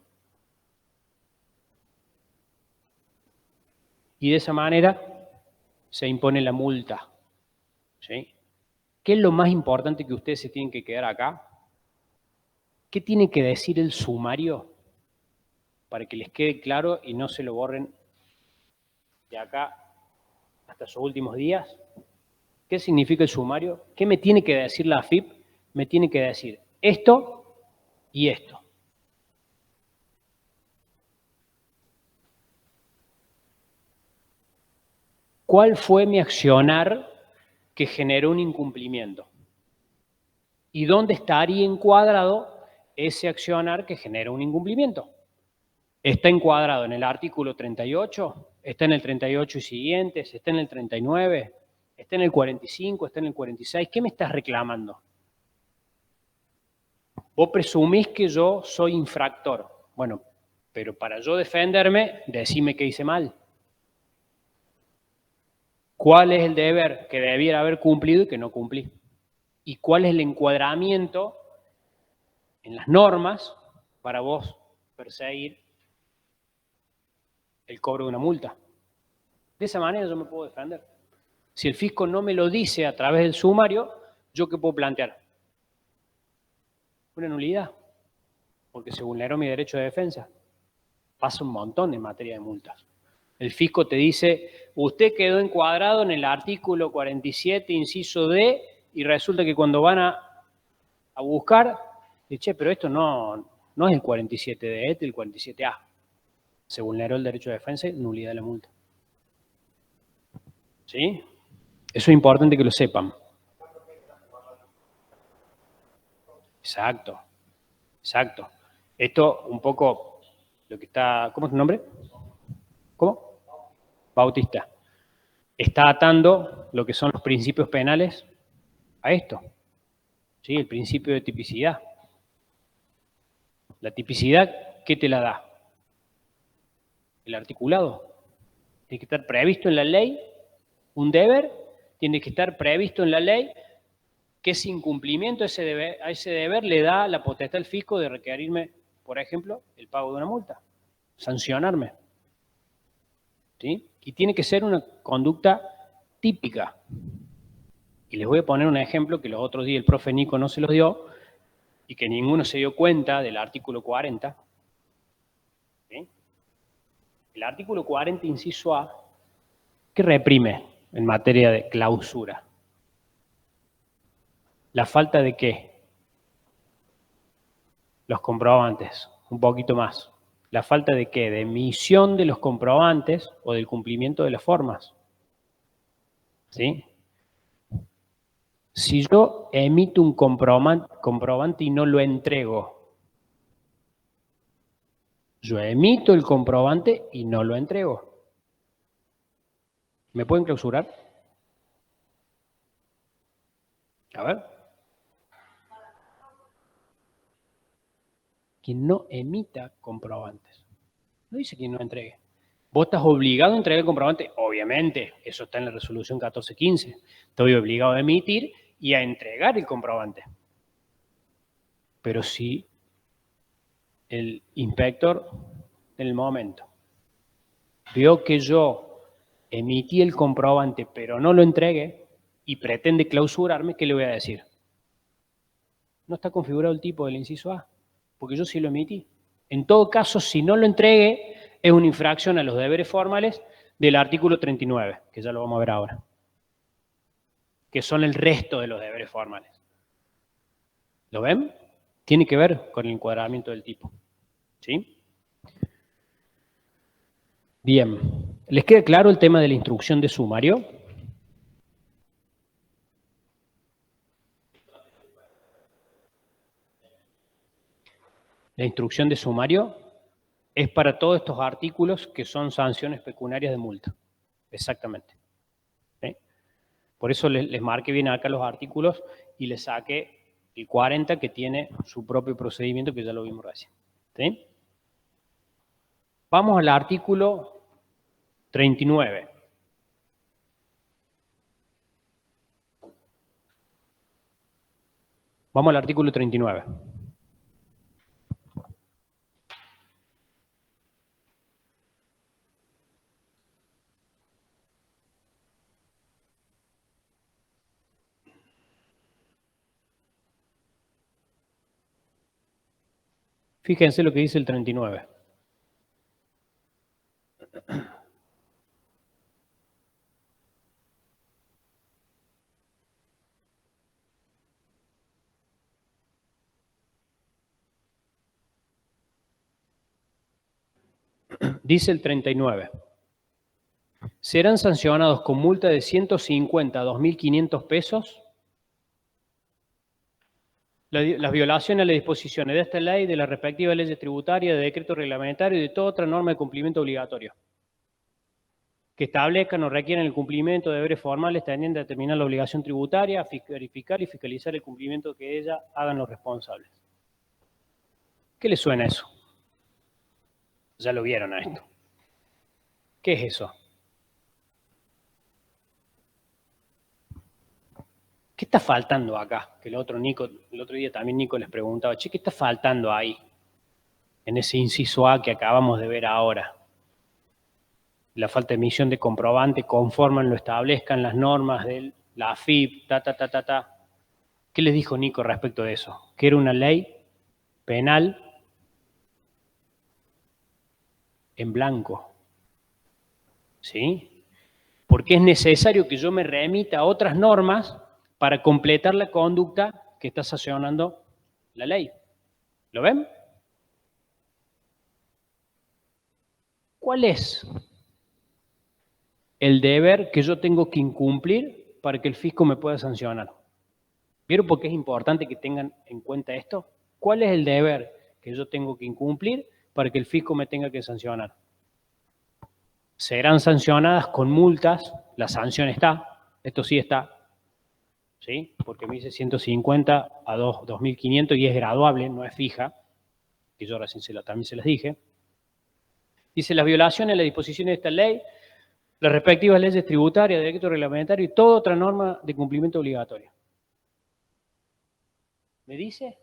Y de esa manera se impone la multa. ¿Sí? ¿Qué es lo más importante que ustedes se tienen que quedar acá? ¿Qué tiene que decir el sumario para que les quede claro y no se lo borren de acá hasta sus últimos días? ¿Qué significa el sumario? ¿Qué me tiene que decir la AFIP? Me tiene que decir esto y esto. ¿Cuál fue mi accionar que generó un incumplimiento? ¿Y dónde estaría encuadrado ese accionar que genera un incumplimiento? ¿Está encuadrado en el artículo 38? ¿Está en el 38 y siguientes? ¿Está en el 39? ¿Está en el 45? ¿Está en el 46? ¿Qué me estás reclamando? Vos presumís que yo soy infractor. Bueno, pero para yo defenderme, decime que hice mal. ¿Cuál es el deber que debiera haber cumplido y que no cumplí? ¿Y cuál es el encuadramiento en las normas para vos perseguir el cobro de una multa? De esa manera yo me puedo defender. Si el fisco no me lo dice a través del sumario, ¿yo qué puedo plantear? Una nulidad, porque se vulneró mi derecho de defensa. Pasa un montón en materia de multas. El fisco te dice, usted quedó encuadrado en el artículo 47, inciso D, y resulta que cuando van a buscar, dice, che, pero esto no es el 47D, este es el 47A. Se vulneró el derecho de defensa y nulidad de la multa. ¿Sí? Eso es importante que lo sepan. Exacto, exacto. Esto un poco, lo que está, ¿cómo es tu nombre? ¿Cómo? Bautista, está atando lo que son los principios penales a esto. ¿Sí? El principio de tipicidad. La tipicidad, ¿qué te la da? El articulado. Tiene que estar previsto en la ley un deber, tiene que estar previsto en la ley que ese incumplimiento a ese deber le da la potestad al fisco de requerirme, por ejemplo, el pago de una multa, sancionarme. ¿Sí? Y tiene que ser una conducta típica. Y les voy a poner un ejemplo que los otros días el profe Nico no se los dio y que ninguno se dio cuenta del artículo 40. ¿Sí? El artículo 40, inciso A, ¿qué reprime en materia de clausura? ¿La falta de qué? Los comprobantes, un poquito más. ¿La falta de qué? De emisión de los comprobantes o del cumplimiento de las formas. ¿Sí? Si yo emito un comprobante y no lo entrego, yo emito el comprobante y no lo entrego, ¿me pueden clausurar? A ver. Quien no emita comprobantes. No dice quien no entregue. Vos estás obligado a entregar el comprobante, obviamente, eso está en la resolución 1415. Estoy obligado a emitir y a entregar el comprobante. Pero si el inspector en el momento vio que yo emití el comprobante pero no lo entregué y pretende clausurarme, ¿qué le voy a decir? No está configurado el tipo del inciso A, porque yo sí lo emití. En todo caso, si no lo entregué, es una infracción a los deberes formales del artículo 39, que ya lo vamos a ver ahora, que son el resto de los deberes formales. ¿Lo ven? Tiene que ver con el encuadramiento del tipo. ¿Sí? Bien. ¿Les queda claro el tema de la instrucción de sumario? La instrucción de sumario es para todos estos artículos que son sanciones pecuniarias de multa. Exactamente. ¿Sí? Por eso les marqué bien acá los artículos y les saqué el 40 que tiene su propio procedimiento que ya lo vimos recién. ¿Sí? Vamos al artículo 39. Vamos al artículo 39. Fíjense lo que dice el 39. Dice el 39. Serán sancionados con multa de 150 a 2.500 pesos las violaciones a las disposiciones de esta ley, de las respectivas leyes tributarias, de decreto reglamentario y de toda otra norma de cumplimiento obligatorio que establezcan o requieran el cumplimiento de deberes formales tendientes a determinar la obligación tributaria, verificar y fiscalizar el cumplimiento que ella hagan los responsables. ¿Qué les suena eso? Ya lo vieron a esto. ¿Qué es eso? ¿Qué está faltando acá? Que el otro día también Nico les preguntaba, che, ¿qué está faltando ahí? En ese inciso A que acabamos de ver ahora. La falta de emisión de comprobante conforme lo establezcan las normas de la AFIP, ¿Qué les dijo Nico respecto de eso? Que era una ley penal en blanco. ¿Sí? Porque es necesario que yo me remita a otras normas para completar la conducta que está sancionando la ley. ¿Lo ven? ¿Cuál es el deber que yo tengo que incumplir para que el fisco me pueda sancionar? ¿Vieron por qué es importante que tengan en cuenta esto? ¿Cuál es el deber que yo tengo que incumplir para que el fisco me tenga que sancionar? serán sancionadas con multas, la sanción está, esto sí está, ¿sí? Porque me dice 150 a 2.500 y es graduable, no es fija, que yo recién también se las dije. Dice, las violaciones a las disposiciones de esta ley, las respectivas leyes tributarias, decreto reglamentario y toda otra norma de cumplimiento obligatorio. ¿Me dice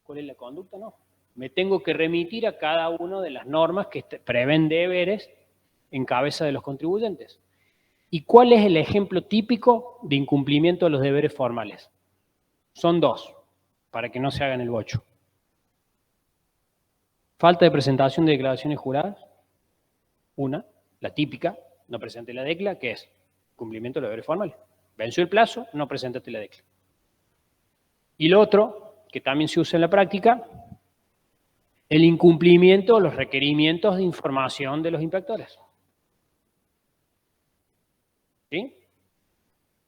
cuál es la conducta? No. Me tengo que remitir a cada una de las normas que prevén deberes en cabeza de los contribuyentes. ¿Y cuál es el ejemplo típico de incumplimiento de los deberes formales? Son dos, para que no se hagan el bocho. Falta de presentación de declaraciones juradas. Una, la típica, no presenté la decla, que es cumplimiento de los deberes formales. Venció el plazo, no presentaste la decla. Y lo otro, que también se usa en la práctica, el incumplimiento de los requerimientos de información de los inspectores. ¿Sí?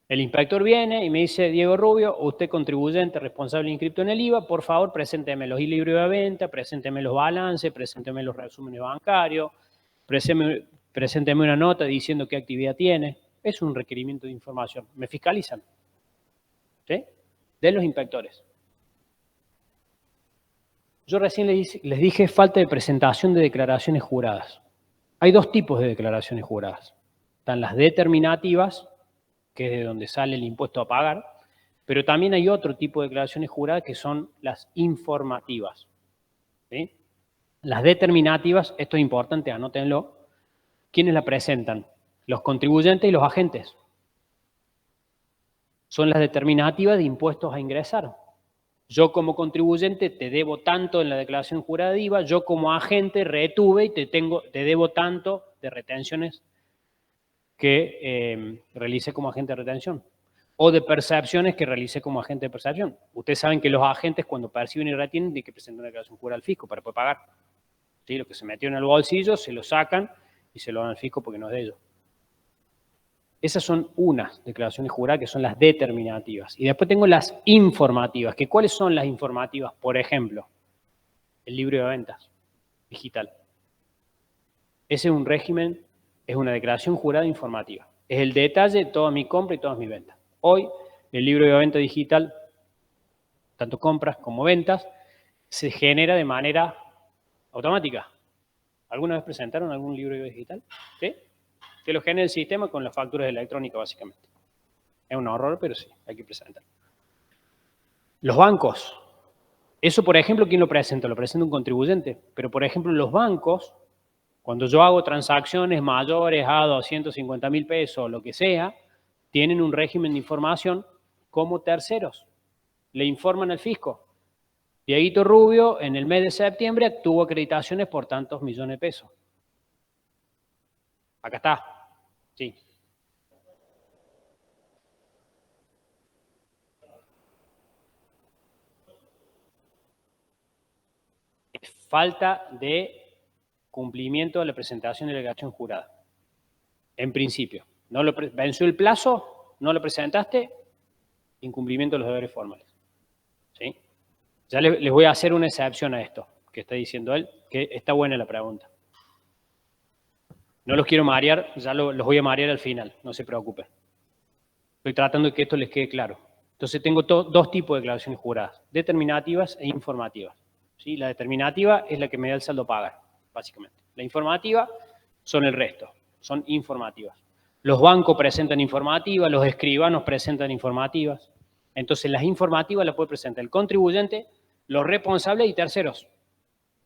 El inspector viene y me dice, Diego Rubio, usted contribuyente responsable inscripto en el IVA, por favor, presénteme los libros de venta, presénteme los balances, presénteme los resúmenes bancarios, presénteme una nota diciendo qué actividad tiene. Es un requerimiento de información. Me fiscalizan. ¿Sí? De los inspectores. Yo recién les dije falta de presentación de declaraciones juradas. Hay dos tipos de declaraciones juradas. Están las determinativas, que es de donde sale el impuesto a pagar, pero también hay otro tipo de declaraciones juradas que son las informativas. ¿Sí? Las determinativas, esto es importante, anótenlo, ¿quiénes la presentan? Los contribuyentes y los agentes. Son las determinativas de impuestos a ingresar. Yo como contribuyente te debo tanto en la declaración jurada de IVA, yo como agente retuve y te debo tanto de retenciones que realicé como agente de retención, o de percepciones que realicé como agente de percepción. Ustedes saben que los agentes cuando perciben y retienen tienen que presentar una declaración jurada al fisco para poder pagar. ¿Sí? Lo que se metió en el bolsillo se lo sacan y se lo dan al fisco porque no es de ellos. Esas son unas declaraciones juradas que son las determinativas. Y después tengo las informativas. ¿Que cuáles son las informativas? Por ejemplo, el libro de ventas digital. Ese es un régimen, es una declaración jurada informativa. Es el detalle de toda mi compra y todas mis ventas. Hoy, el libro de venta digital, tanto compras como ventas, se genera de manera automática. ¿Alguna vez presentaron algún libro de venta digital? ¿Sí? Te lo genera el sistema con las facturas electrónicas, básicamente. Es un horror, pero sí, hay que presentar. Los bancos. Eso, por ejemplo, ¿quién lo presenta? Lo presenta un contribuyente. Pero, por ejemplo, los bancos, cuando yo hago transacciones mayores a 250.000 pesos o lo que sea, tienen un régimen de información como terceros. Le informan al fisco. Dieguito Rubio, en el mes de septiembre, tuvo acreditaciones por tantos millones de pesos. Acá está. Sí. Falta de cumplimiento de la presentación de la declaración jurada. En principio. Venció el plazo, no lo presentaste, incumplimiento de los deberes formales. ¿Sí? Ya les voy a hacer una excepción a esto que está diciendo él, que está buena la pregunta. No los quiero marear, ya los voy a marear al final, no se preocupen. Estoy tratando de que esto les quede claro. Entonces tengo dos tipos de declaraciones juradas, determinativas e informativas. ¿Sí? La determinativa es la que me da el saldo a pagar, básicamente. La informativa son el resto, son informativas. Los bancos presentan informativas, los escribanos presentan informativas. Entonces las informativas las puede presentar el contribuyente, los responsables y terceros,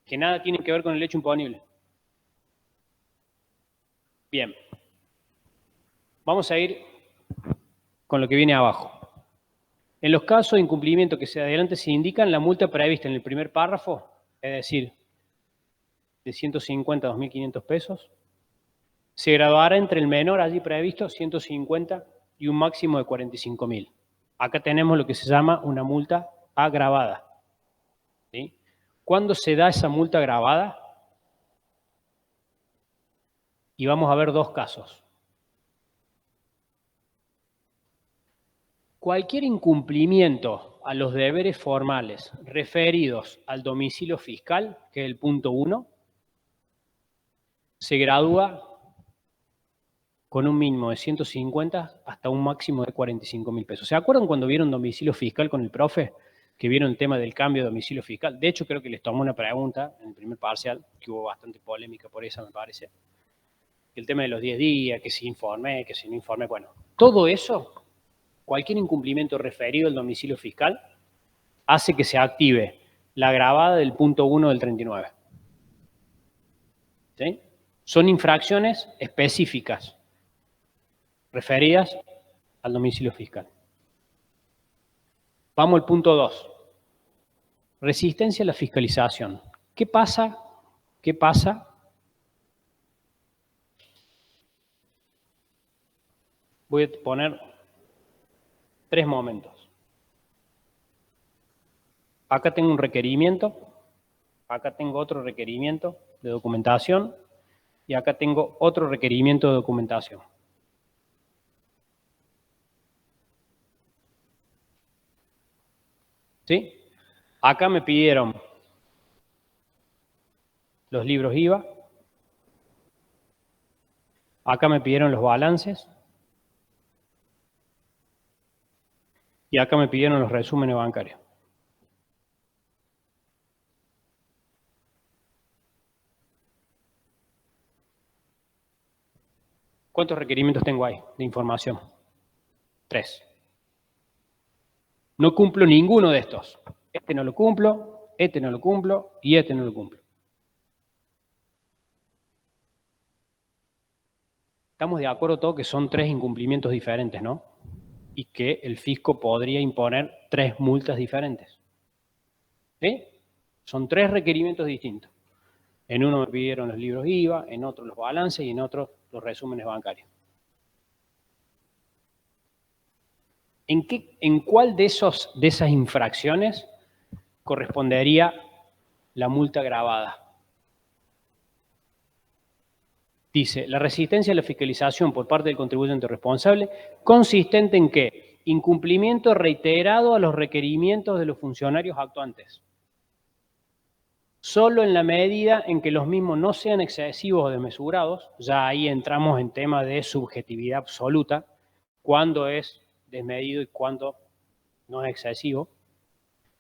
que nada tienen que ver con el hecho imponible. Bien. Vamos a ir con lo que viene abajo. En los casos de incumplimiento que se adelante se indican la multa prevista en el primer párrafo, es decir, de 150 a 2.500 pesos, se graduará entre el menor allí previsto, 150, y un máximo de 45.000. Acá tenemos lo que se llama una multa agravada. ¿Sí? ¿Cuándo se da esa multa agravada? Y vamos a ver dos casos. Cualquier incumplimiento a los deberes formales referidos al domicilio fiscal, que es el punto 1, se gradúa con un mínimo de 150 hasta un máximo de 45.000 pesos. ¿Se acuerdan cuando vieron domicilio fiscal con el profe? Que vieron el tema del cambio de domicilio fiscal. De hecho, creo que les tomó una pregunta en el primer parcial, que hubo bastante polémica por esa, me parece. El tema de los 10 días, que si informé, que si no informé. Bueno, todo eso, cualquier incumplimiento referido al domicilio fiscal, hace que se active la gravada del punto 1 del 39. ¿Sí? Son infracciones específicas referidas al domicilio fiscal. Vamos al punto 2. Resistencia a la fiscalización. ¿Qué pasa? ¿Qué pasa? Voy a poner 3 momentos. Acá tengo un requerimiento, acá tengo otro requerimiento de documentación y acá tengo otro requerimiento de documentación. ¿Sí? Acá me pidieron los libros IVA, acá me pidieron los balances y acá me pidieron los resúmenes bancarios. ¿Cuántos requerimientos tengo ahí de información? 3. No cumplo ninguno de estos. Este no lo cumplo, este no lo cumplo y este no lo cumplo. Estamos de acuerdo todos que son 3 incumplimientos diferentes, ¿no? Y que el fisco podría imponer 3 multas diferentes. ¿Sí? Son 3 requerimientos distintos. En uno me pidieron los libros IVA, en otro los balances y en otro los resúmenes bancarios. ¿En cuál de esas infracciones correspondería la multa gravada? Dice, la resistencia a la fiscalización por parte del contribuyente responsable consistente en que incumplimiento reiterado a los requerimientos de los funcionarios actuantes. Solo en la medida en que los mismos no sean excesivos o desmesurados, ya ahí entramos en temas de subjetividad absoluta, cuándo es desmedido y cuándo no es excesivo.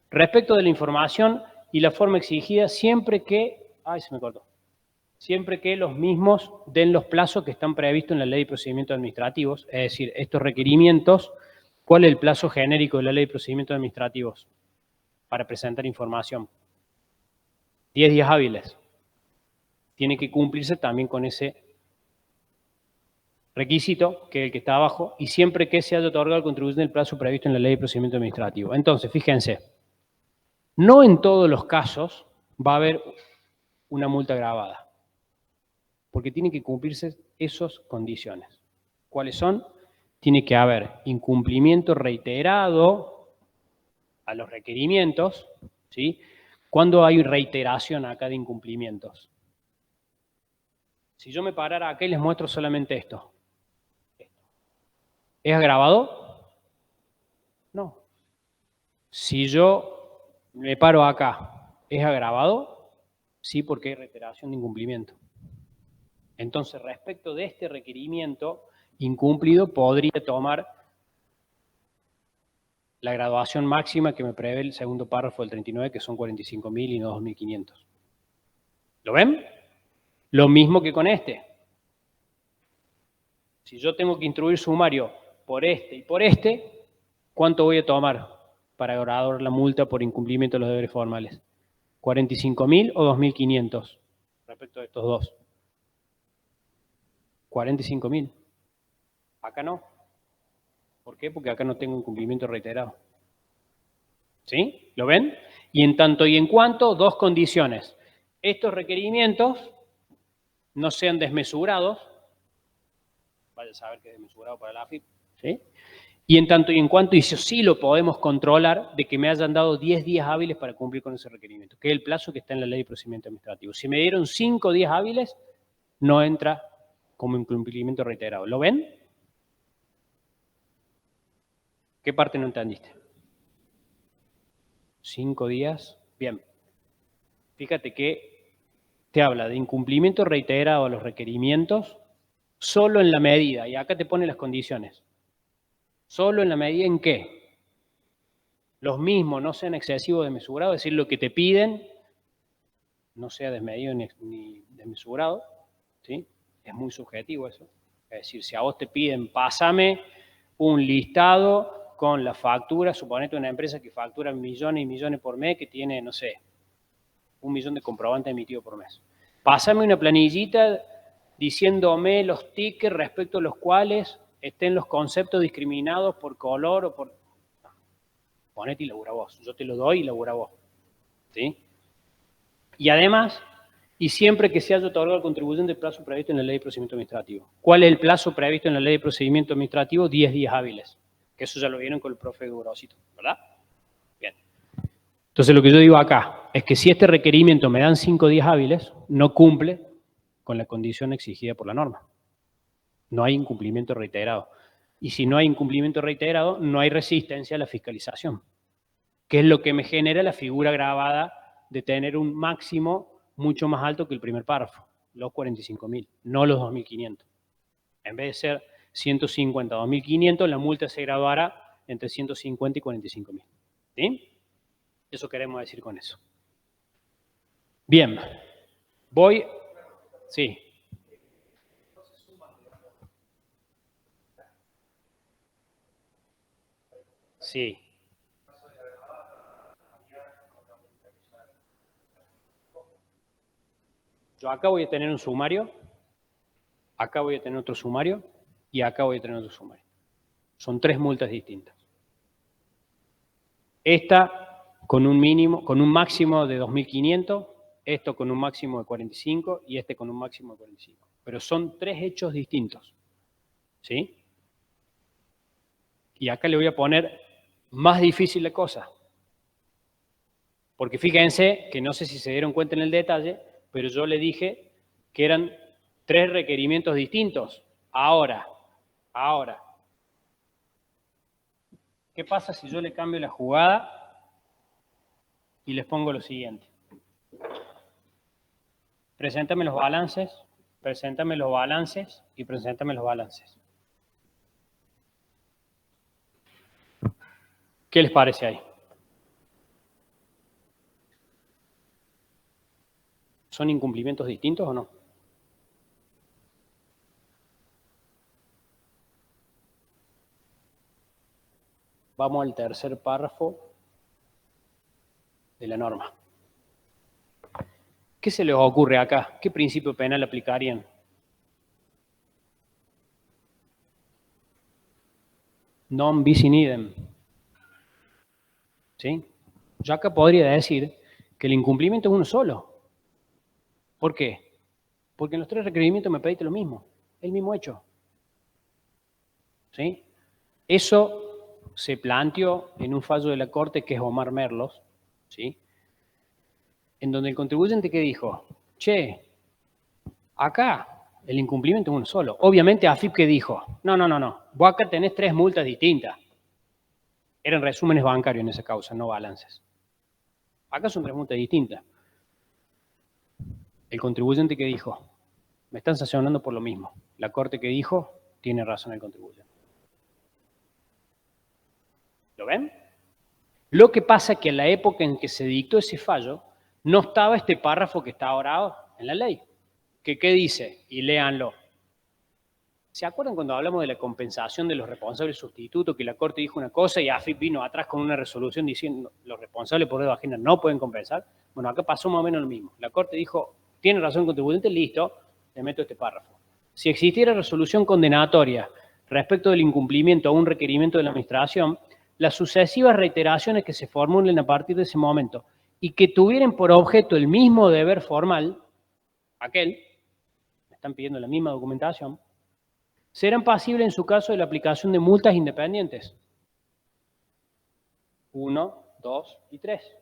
Respecto de la información y la forma exigida, siempre que los mismos den los plazos que están previstos en la Ley de Procedimientos Administrativos, es decir, estos requerimientos, ¿cuál es el plazo genérico de la Ley de Procedimientos Administrativos para presentar información? 10 días hábiles. Tiene que cumplirse también con ese requisito, que es el que está abajo, y siempre que se haya otorgado al contribuyente el plazo previsto en la Ley de Procedimiento Administrativo. Entonces, fíjense, no en todos los casos va a haber una multa gravada, porque tienen que cumplirse esas condiciones. ¿Cuáles son? Tiene que haber incumplimiento reiterado a los requerimientos, ¿sí? ¿Cuándo hay reiteración acá de incumplimientos? Si yo me parara acá y les muestro solamente esto, ¿es agravado? No. Si yo me paro acá, ¿es agravado? Sí, porque hay reiteración de incumplimiento. Entonces, respecto de este requerimiento incumplido, podría tomar la graduación máxima que me prevé el segundo párrafo del 39, que son 45.000 y no 2.500. ¿Lo ven? Lo mismo que con este. Si yo tengo que instruir sumario por este y por este, ¿cuánto voy a tomar para graduar la multa por incumplimiento de los deberes formales? ¿45.000 o 2.500 respecto de estos dos? 45.000. Acá no. ¿Por qué? Porque acá no tengo incumplimiento reiterado. ¿Sí? ¿Lo ven? Y en tanto y en cuanto, 2 condiciones. Estos requerimientos no sean desmesurados. Vaya a saber que es desmesurado para la AFIP. ¿Sí? Y en tanto y en cuanto, y eso sí lo podemos controlar, de que me hayan dado 10 días hábiles para cumplir con ese requerimiento, que es el plazo que está en la Ley de Procedimiento Administrativo. Si me dieron 5 días hábiles, no entra como incumplimiento reiterado. ¿Lo ven? ¿Qué parte no entendiste? 5 días. Bien. Fíjate que te habla de incumplimiento reiterado a los requerimientos solo en la medida, y acá te pone las condiciones, solo en la medida en que los mismos no sean excesivos o desmesurados, es decir, lo que te piden no sea desmedido ni desmesurado, ¿sí? Es muy subjetivo eso. Es decir, si a vos te piden, pásame un listado con la factura, suponete una empresa que factura millones y millones por mes, que tiene, no sé, 1 millón de comprobantes emitidos por mes. Pásame una planillita diciéndome los tickets respecto a los cuales estén los conceptos discriminados por color o por... Ponete y labura vos. Yo te lo doy y labura vos. ¿Sí? Y además, y siempre que se haya otorgado al contribuyente el plazo previsto en la Ley de Procedimiento Administrativo. ¿Cuál es el plazo previsto en la Ley de Procedimiento Administrativo? 10 días hábiles. Que eso ya lo vieron con el profe Grosito, ¿verdad? Bien. Entonces lo que yo digo acá es que si este requerimiento me dan 5 días hábiles, no cumple con la condición exigida por la norma. No hay incumplimiento reiterado. Y si no hay incumplimiento reiterado, no hay resistencia a la fiscalización, que es lo que me genera la figura grabada de tener un máximo mucho más alto que el primer párrafo, los 45.000, no los 2.500. En vez de ser 150 a 2.500, la multa se graduará entre 150 y 45.000. ¿Sí? Eso queremos decir con eso. Bien, voy... Sí. Sí. Yo acá voy a tener un sumario, acá voy a tener otro sumario y acá voy a tener otro sumario. Son 3 multas distintas. Esta con un mínimo, con un máximo de 2.500, esto con un máximo de 45 y este con un máximo de 45. Pero son 3 hechos distintos. ¿Sí? Y acá le voy a poner más difícil la cosa. Porque fíjense que no sé si se dieron cuenta en el detalle, pero yo le dije que eran 3 requerimientos distintos. Ahora, ¿qué pasa si yo le cambio la jugada y les pongo lo siguiente? Preséntame los balances y preséntame los balances. ¿Qué les parece ahí? ¿Son incumplimientos distintos o no? Vamos al tercer párrafo de la norma. ¿Qué se les ocurre acá? ¿Qué principio penal aplicarían? Non bis in idem. ¿Sí? Yo acá podría decir que el incumplimiento es uno solo. ¿Por qué? Porque en los 3 requerimientos me pediste lo mismo, el mismo hecho. ¿Sí? Eso se planteó en un fallo de la Corte que es Omar Merlos, ¿sí? En donde el contribuyente que dijo, che, acá el incumplimiento es uno solo. Obviamente AFIP que dijo, no, vos acá tenés 3 multas distintas. Eran resúmenes bancarios en esa causa, no balances. Acá son 3 multas distintas. El contribuyente que dijo, me están sancionando por lo mismo. La Corte que dijo, tiene razón el contribuyente. ¿Lo ven? Lo que pasa es que en la época en que se dictó ese fallo, no estaba este párrafo que está ahora en la ley. ¿Qué dice? Y léanlo. ¿Se acuerdan cuando hablamos de la compensación de los responsables sustitutos, que la Corte dijo una cosa y AFIP vino atrás con una resolución diciendo los responsables por deuda ajena no pueden compensar? Bueno, acá pasó más o menos lo mismo. La Corte dijo, tiene razón el contribuyente, listo, le meto este párrafo. Si existiera resolución condenatoria respecto del incumplimiento a un requerimiento de la administración, las sucesivas reiteraciones que se formulen a partir de ese momento y que tuvieran por objeto el mismo deber formal, me están pidiendo la misma documentación, serán pasibles en su caso de la aplicación de multas independientes. 1, 2 y 3.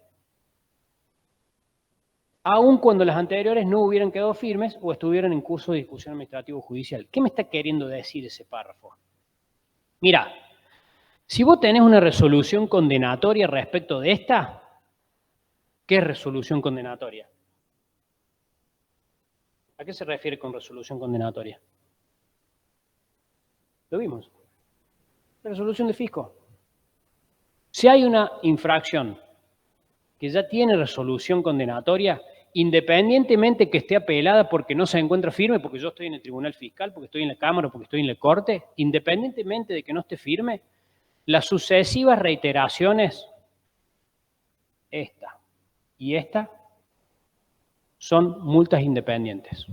Aun cuando las anteriores no hubieran quedado firmes o estuvieran en curso de discusión administrativa o judicial. ¿Qué me está queriendo decir ese párrafo? Mira, si vos tenés una resolución condenatoria respecto de esta, ¿qué es resolución condenatoria? ¿A qué se refiere con resolución condenatoria? Lo vimos. La resolución de fisco. Si hay una infracción que ya tiene resolución condenatoria, independientemente que esté apelada porque no se encuentra firme, porque yo estoy en el tribunal fiscal, porque estoy en la Cámara, porque estoy en la Corte, independientemente de que no esté firme, las sucesivas reiteraciones, esta y esta, son multas independientes.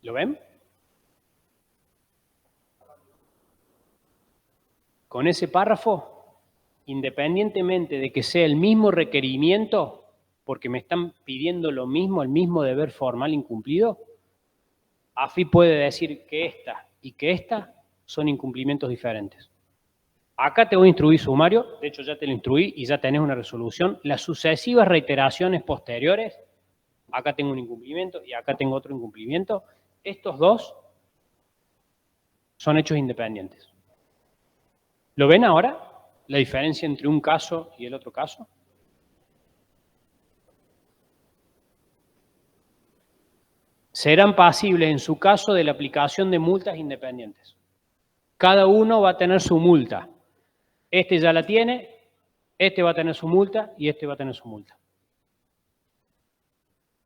¿Lo ven? Con ese párrafo, independientemente de que sea el mismo requerimiento, porque me están pidiendo lo mismo, el mismo deber formal incumplido, AFIP puede decir que esta y que esta son incumplimientos diferentes. Acá te voy a instruir sumario, de hecho ya te lo instruí y ya tenés una resolución. Las sucesivas reiteraciones posteriores, acá tengo un incumplimiento y acá tengo otro incumplimiento. Estos dos son hechos independientes. ¿Lo ven ahora? La diferencia entre un caso y el otro caso. Serán pasibles en su caso de la aplicación de multas independientes. Cada uno va a tener su multa. Este ya la tiene, este va a tener su multa y este va a tener su multa.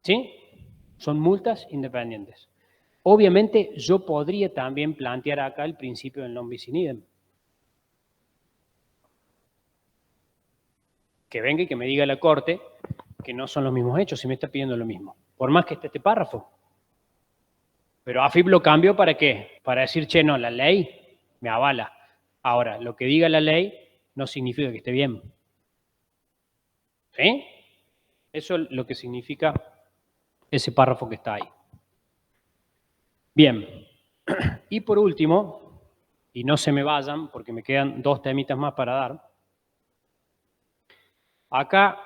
¿Sí? Son multas independientes. Obviamente yo podría también plantear acá el principio del non bis in idem. Que venga y que me diga la Corte que no son los mismos hechos, si me está pidiendo lo mismo. Por más que esté este párrafo. Pero AFIP lo cambió ¿para qué? Para decir, che, no, la ley me avala. Ahora, lo que diga la ley no significa que esté bien. ¿Sí? Eso es lo que significa ese párrafo que está ahí. Bien. Y por último, y no se me vayan porque me quedan dos temitas más para dar. Acá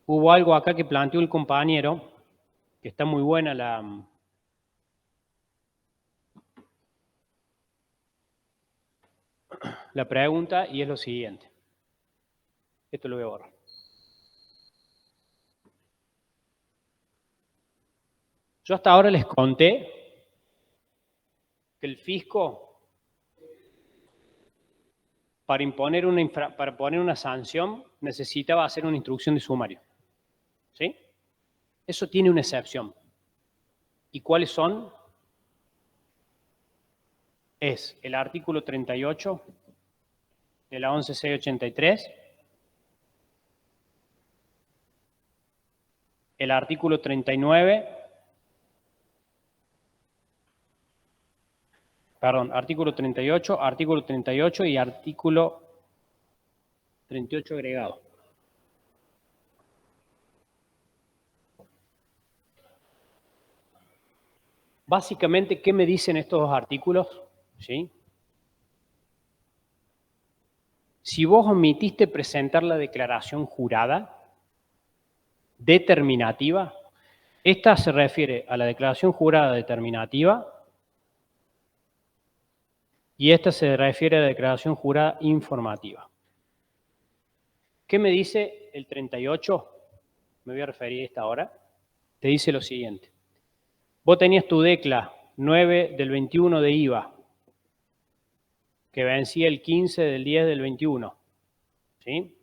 hubo algo acá que planteó el compañero, que está muy buena la pregunta, y es lo siguiente. Esto lo voy a borrar. Yo hasta ahora les conté que el fisco, para poner una sanción, necesitaba hacer una instrucción de sumario. ¿Sí? Eso tiene una excepción. ¿Y cuáles son? Es el artículo 38 de la 11.683, el artículo 39, artículo 38 y artículo 38 agregado. Básicamente, ¿qué me dicen estos dos artículos? ¿Sí? Si vos omitiste presentar la declaración jurada determinativa, esta se refiere a la declaración jurada determinativa y esta se refiere a la declaración jurada informativa. ¿Qué me dice el 38? Me voy a referir a esta ahora. Te dice lo siguiente. Vos tenías tu decla 9 del 21 de IVA, que vencía el 15 del 10 del 21. ¿Sí?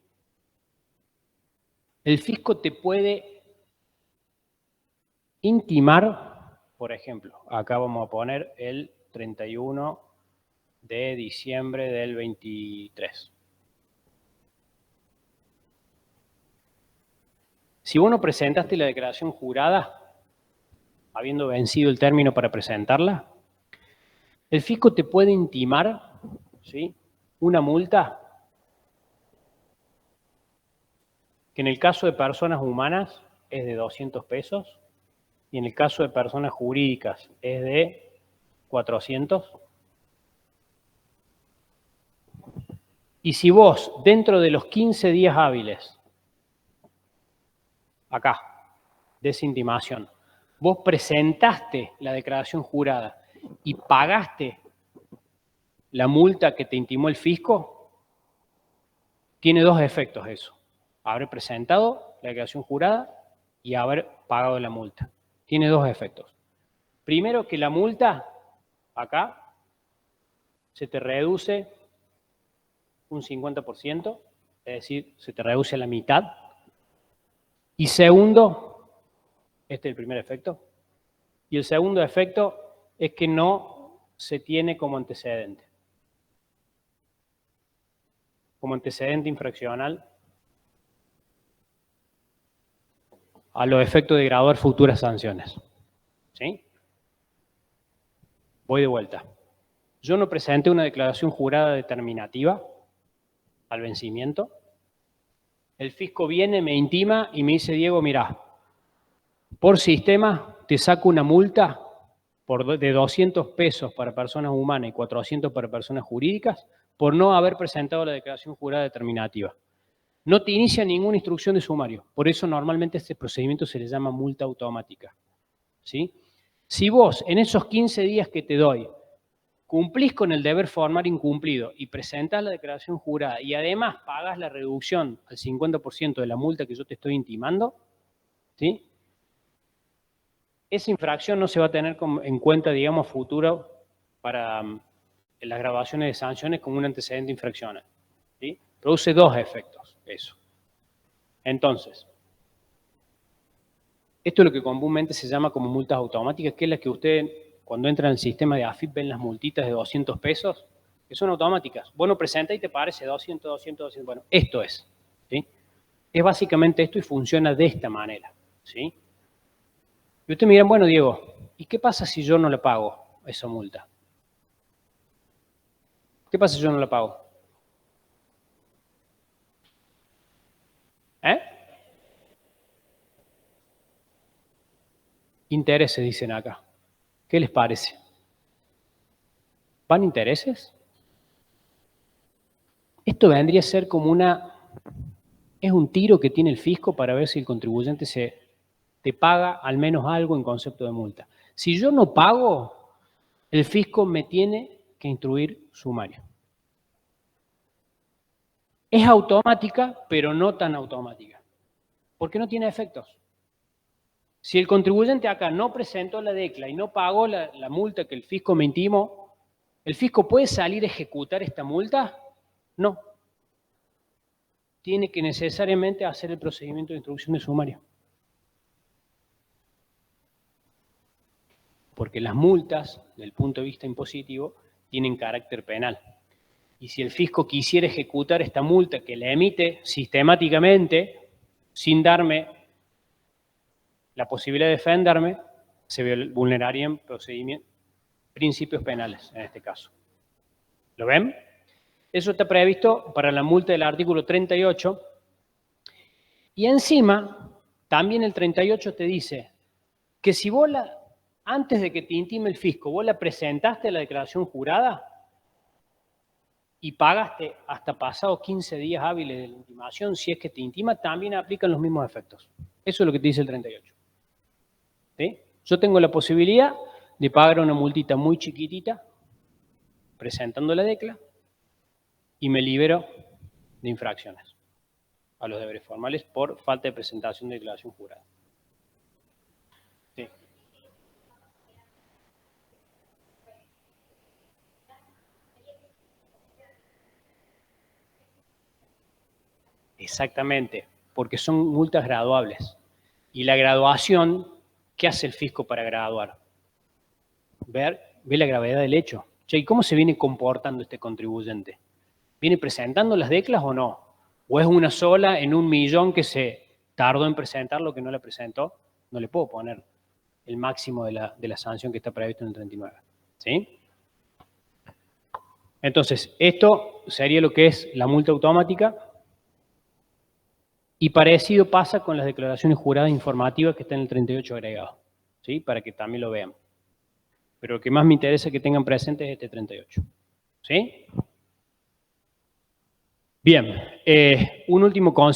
El fisco te puede intimar, por ejemplo, acá vamos a poner el 31 de diciembre del 23. Si vos no presentaste la declaración jurada, habiendo vencido el término para presentarla, el fisco te puede intimar, ¿sí?, una multa que en el caso de personas humanas es de 200 pesos y en el caso de personas jurídicas es de 400. Y si vos, dentro de los 15 días hábiles, acá, de esa intimación, vos presentaste la declaración jurada y pagaste la multa que te intimó el fisco, tiene dos efectos eso. Haber presentado la declaración jurada y haber pagado la multa. Tiene dos efectos. Primero que la multa, acá, se te reduce un 50%, es decir, se te reduce a la mitad. Y segundo, este es el primer efecto, y el segundo efecto es que no se tiene como antecedente. Como antecedente infraccional a los efectos de graduar futuras sanciones. ¿Sí? Voy de vuelta. Yo no presenté una declaración jurada determinativa al vencimiento. El fisco viene, me intima y me dice, Diego, mirá, por sistema te saco una multa de 200 pesos para personas humanas y 400 para personas jurídicas por no haber presentado la declaración jurada determinativa. No te inicia ninguna instrucción de sumario. Por eso normalmente este procedimiento se le llama multa automática. ¿Sí? Si vos en esos 15 días que te doy cumplís con el deber formal incumplido y presentás la declaración jurada y además pagas la reducción al 50% de la multa que yo te estoy intimando, ¿sí? Esa infracción no se va a tener en cuenta, digamos, futuro para las graduaciones de sanciones como un antecedente infraccional. ¿Sí? Produce dos efectos, eso. Entonces, esto es lo que comúnmente se llama como multas automáticas, que es la que usted, cuando entra en el sistema de AFIP, ven las multitas de 200 pesos, que son automáticas. Vos no presentás y te parece 200, 200, 200. Bueno, esto es. ¿Sí? Es básicamente esto y funciona de esta manera. ¿Sí? Y ustedes me dirán, bueno, Diego, ¿y qué pasa si yo no le pago esa multa? ¿Qué pasa si yo no la pago? Intereses, dicen acá. ¿Qué les parece? ¿Van intereses? Esto vendría a ser como es un tiro que tiene el fisco para ver si el contribuyente te paga al menos algo en concepto de multa. Si yo no pago, el fisco me tiene que instruir sumario. Es automática, pero no tan automática, porque no tiene efectos. Si el contribuyente acá no presentó la decla y no pagó la multa que el fisco me intimó, ¿el fisco puede salir a ejecutar esta multa? No. Tiene que necesariamente hacer el procedimiento de instrucción de sumario. Porque las multas, desde el punto de vista impositivo, tienen carácter penal. Y si el fisco quisiera ejecutar esta multa que le emite sistemáticamente, sin darme la posibilidad de defenderme, se vulnerarían principios penales en este caso. ¿Lo ven? Eso está previsto para la multa del artículo 38. Y encima, también el 38 te dice que si vos antes de que te intime el fisco, vos la presentaste la declaración jurada y pagaste hasta pasados 15 días hábiles de la intimación, si es que te intima, también aplican los mismos efectos. Eso es lo que te dice el 38. ¿Sí? Yo tengo la posibilidad de pagar una multita muy chiquitita, presentando la decla, y me libero de infracciones a los deberes formales por falta de presentación de declaración jurada. Sí. Exactamente, porque son multas graduables. Y la graduación, ¿qué hace el fisco para graduar? Ve la gravedad del hecho. Che, ¿y cómo se viene comportando este contribuyente? ¿Viene presentando las declas o no? ¿O es una sola en 1.000.000 que se tardó en presentar lo que no la presentó? No le puedo poner el máximo de la sanción que está previsto en el 39. ¿Sí? Entonces, esto sería lo que es la multa automática. Y parecido pasa con las declaraciones juradas informativas que están en el 38 agregado. ¿Sí? Para que también lo vean. Pero lo que más me interesa que tengan presente es este 38. ¿Sí? Bien, un último concepto.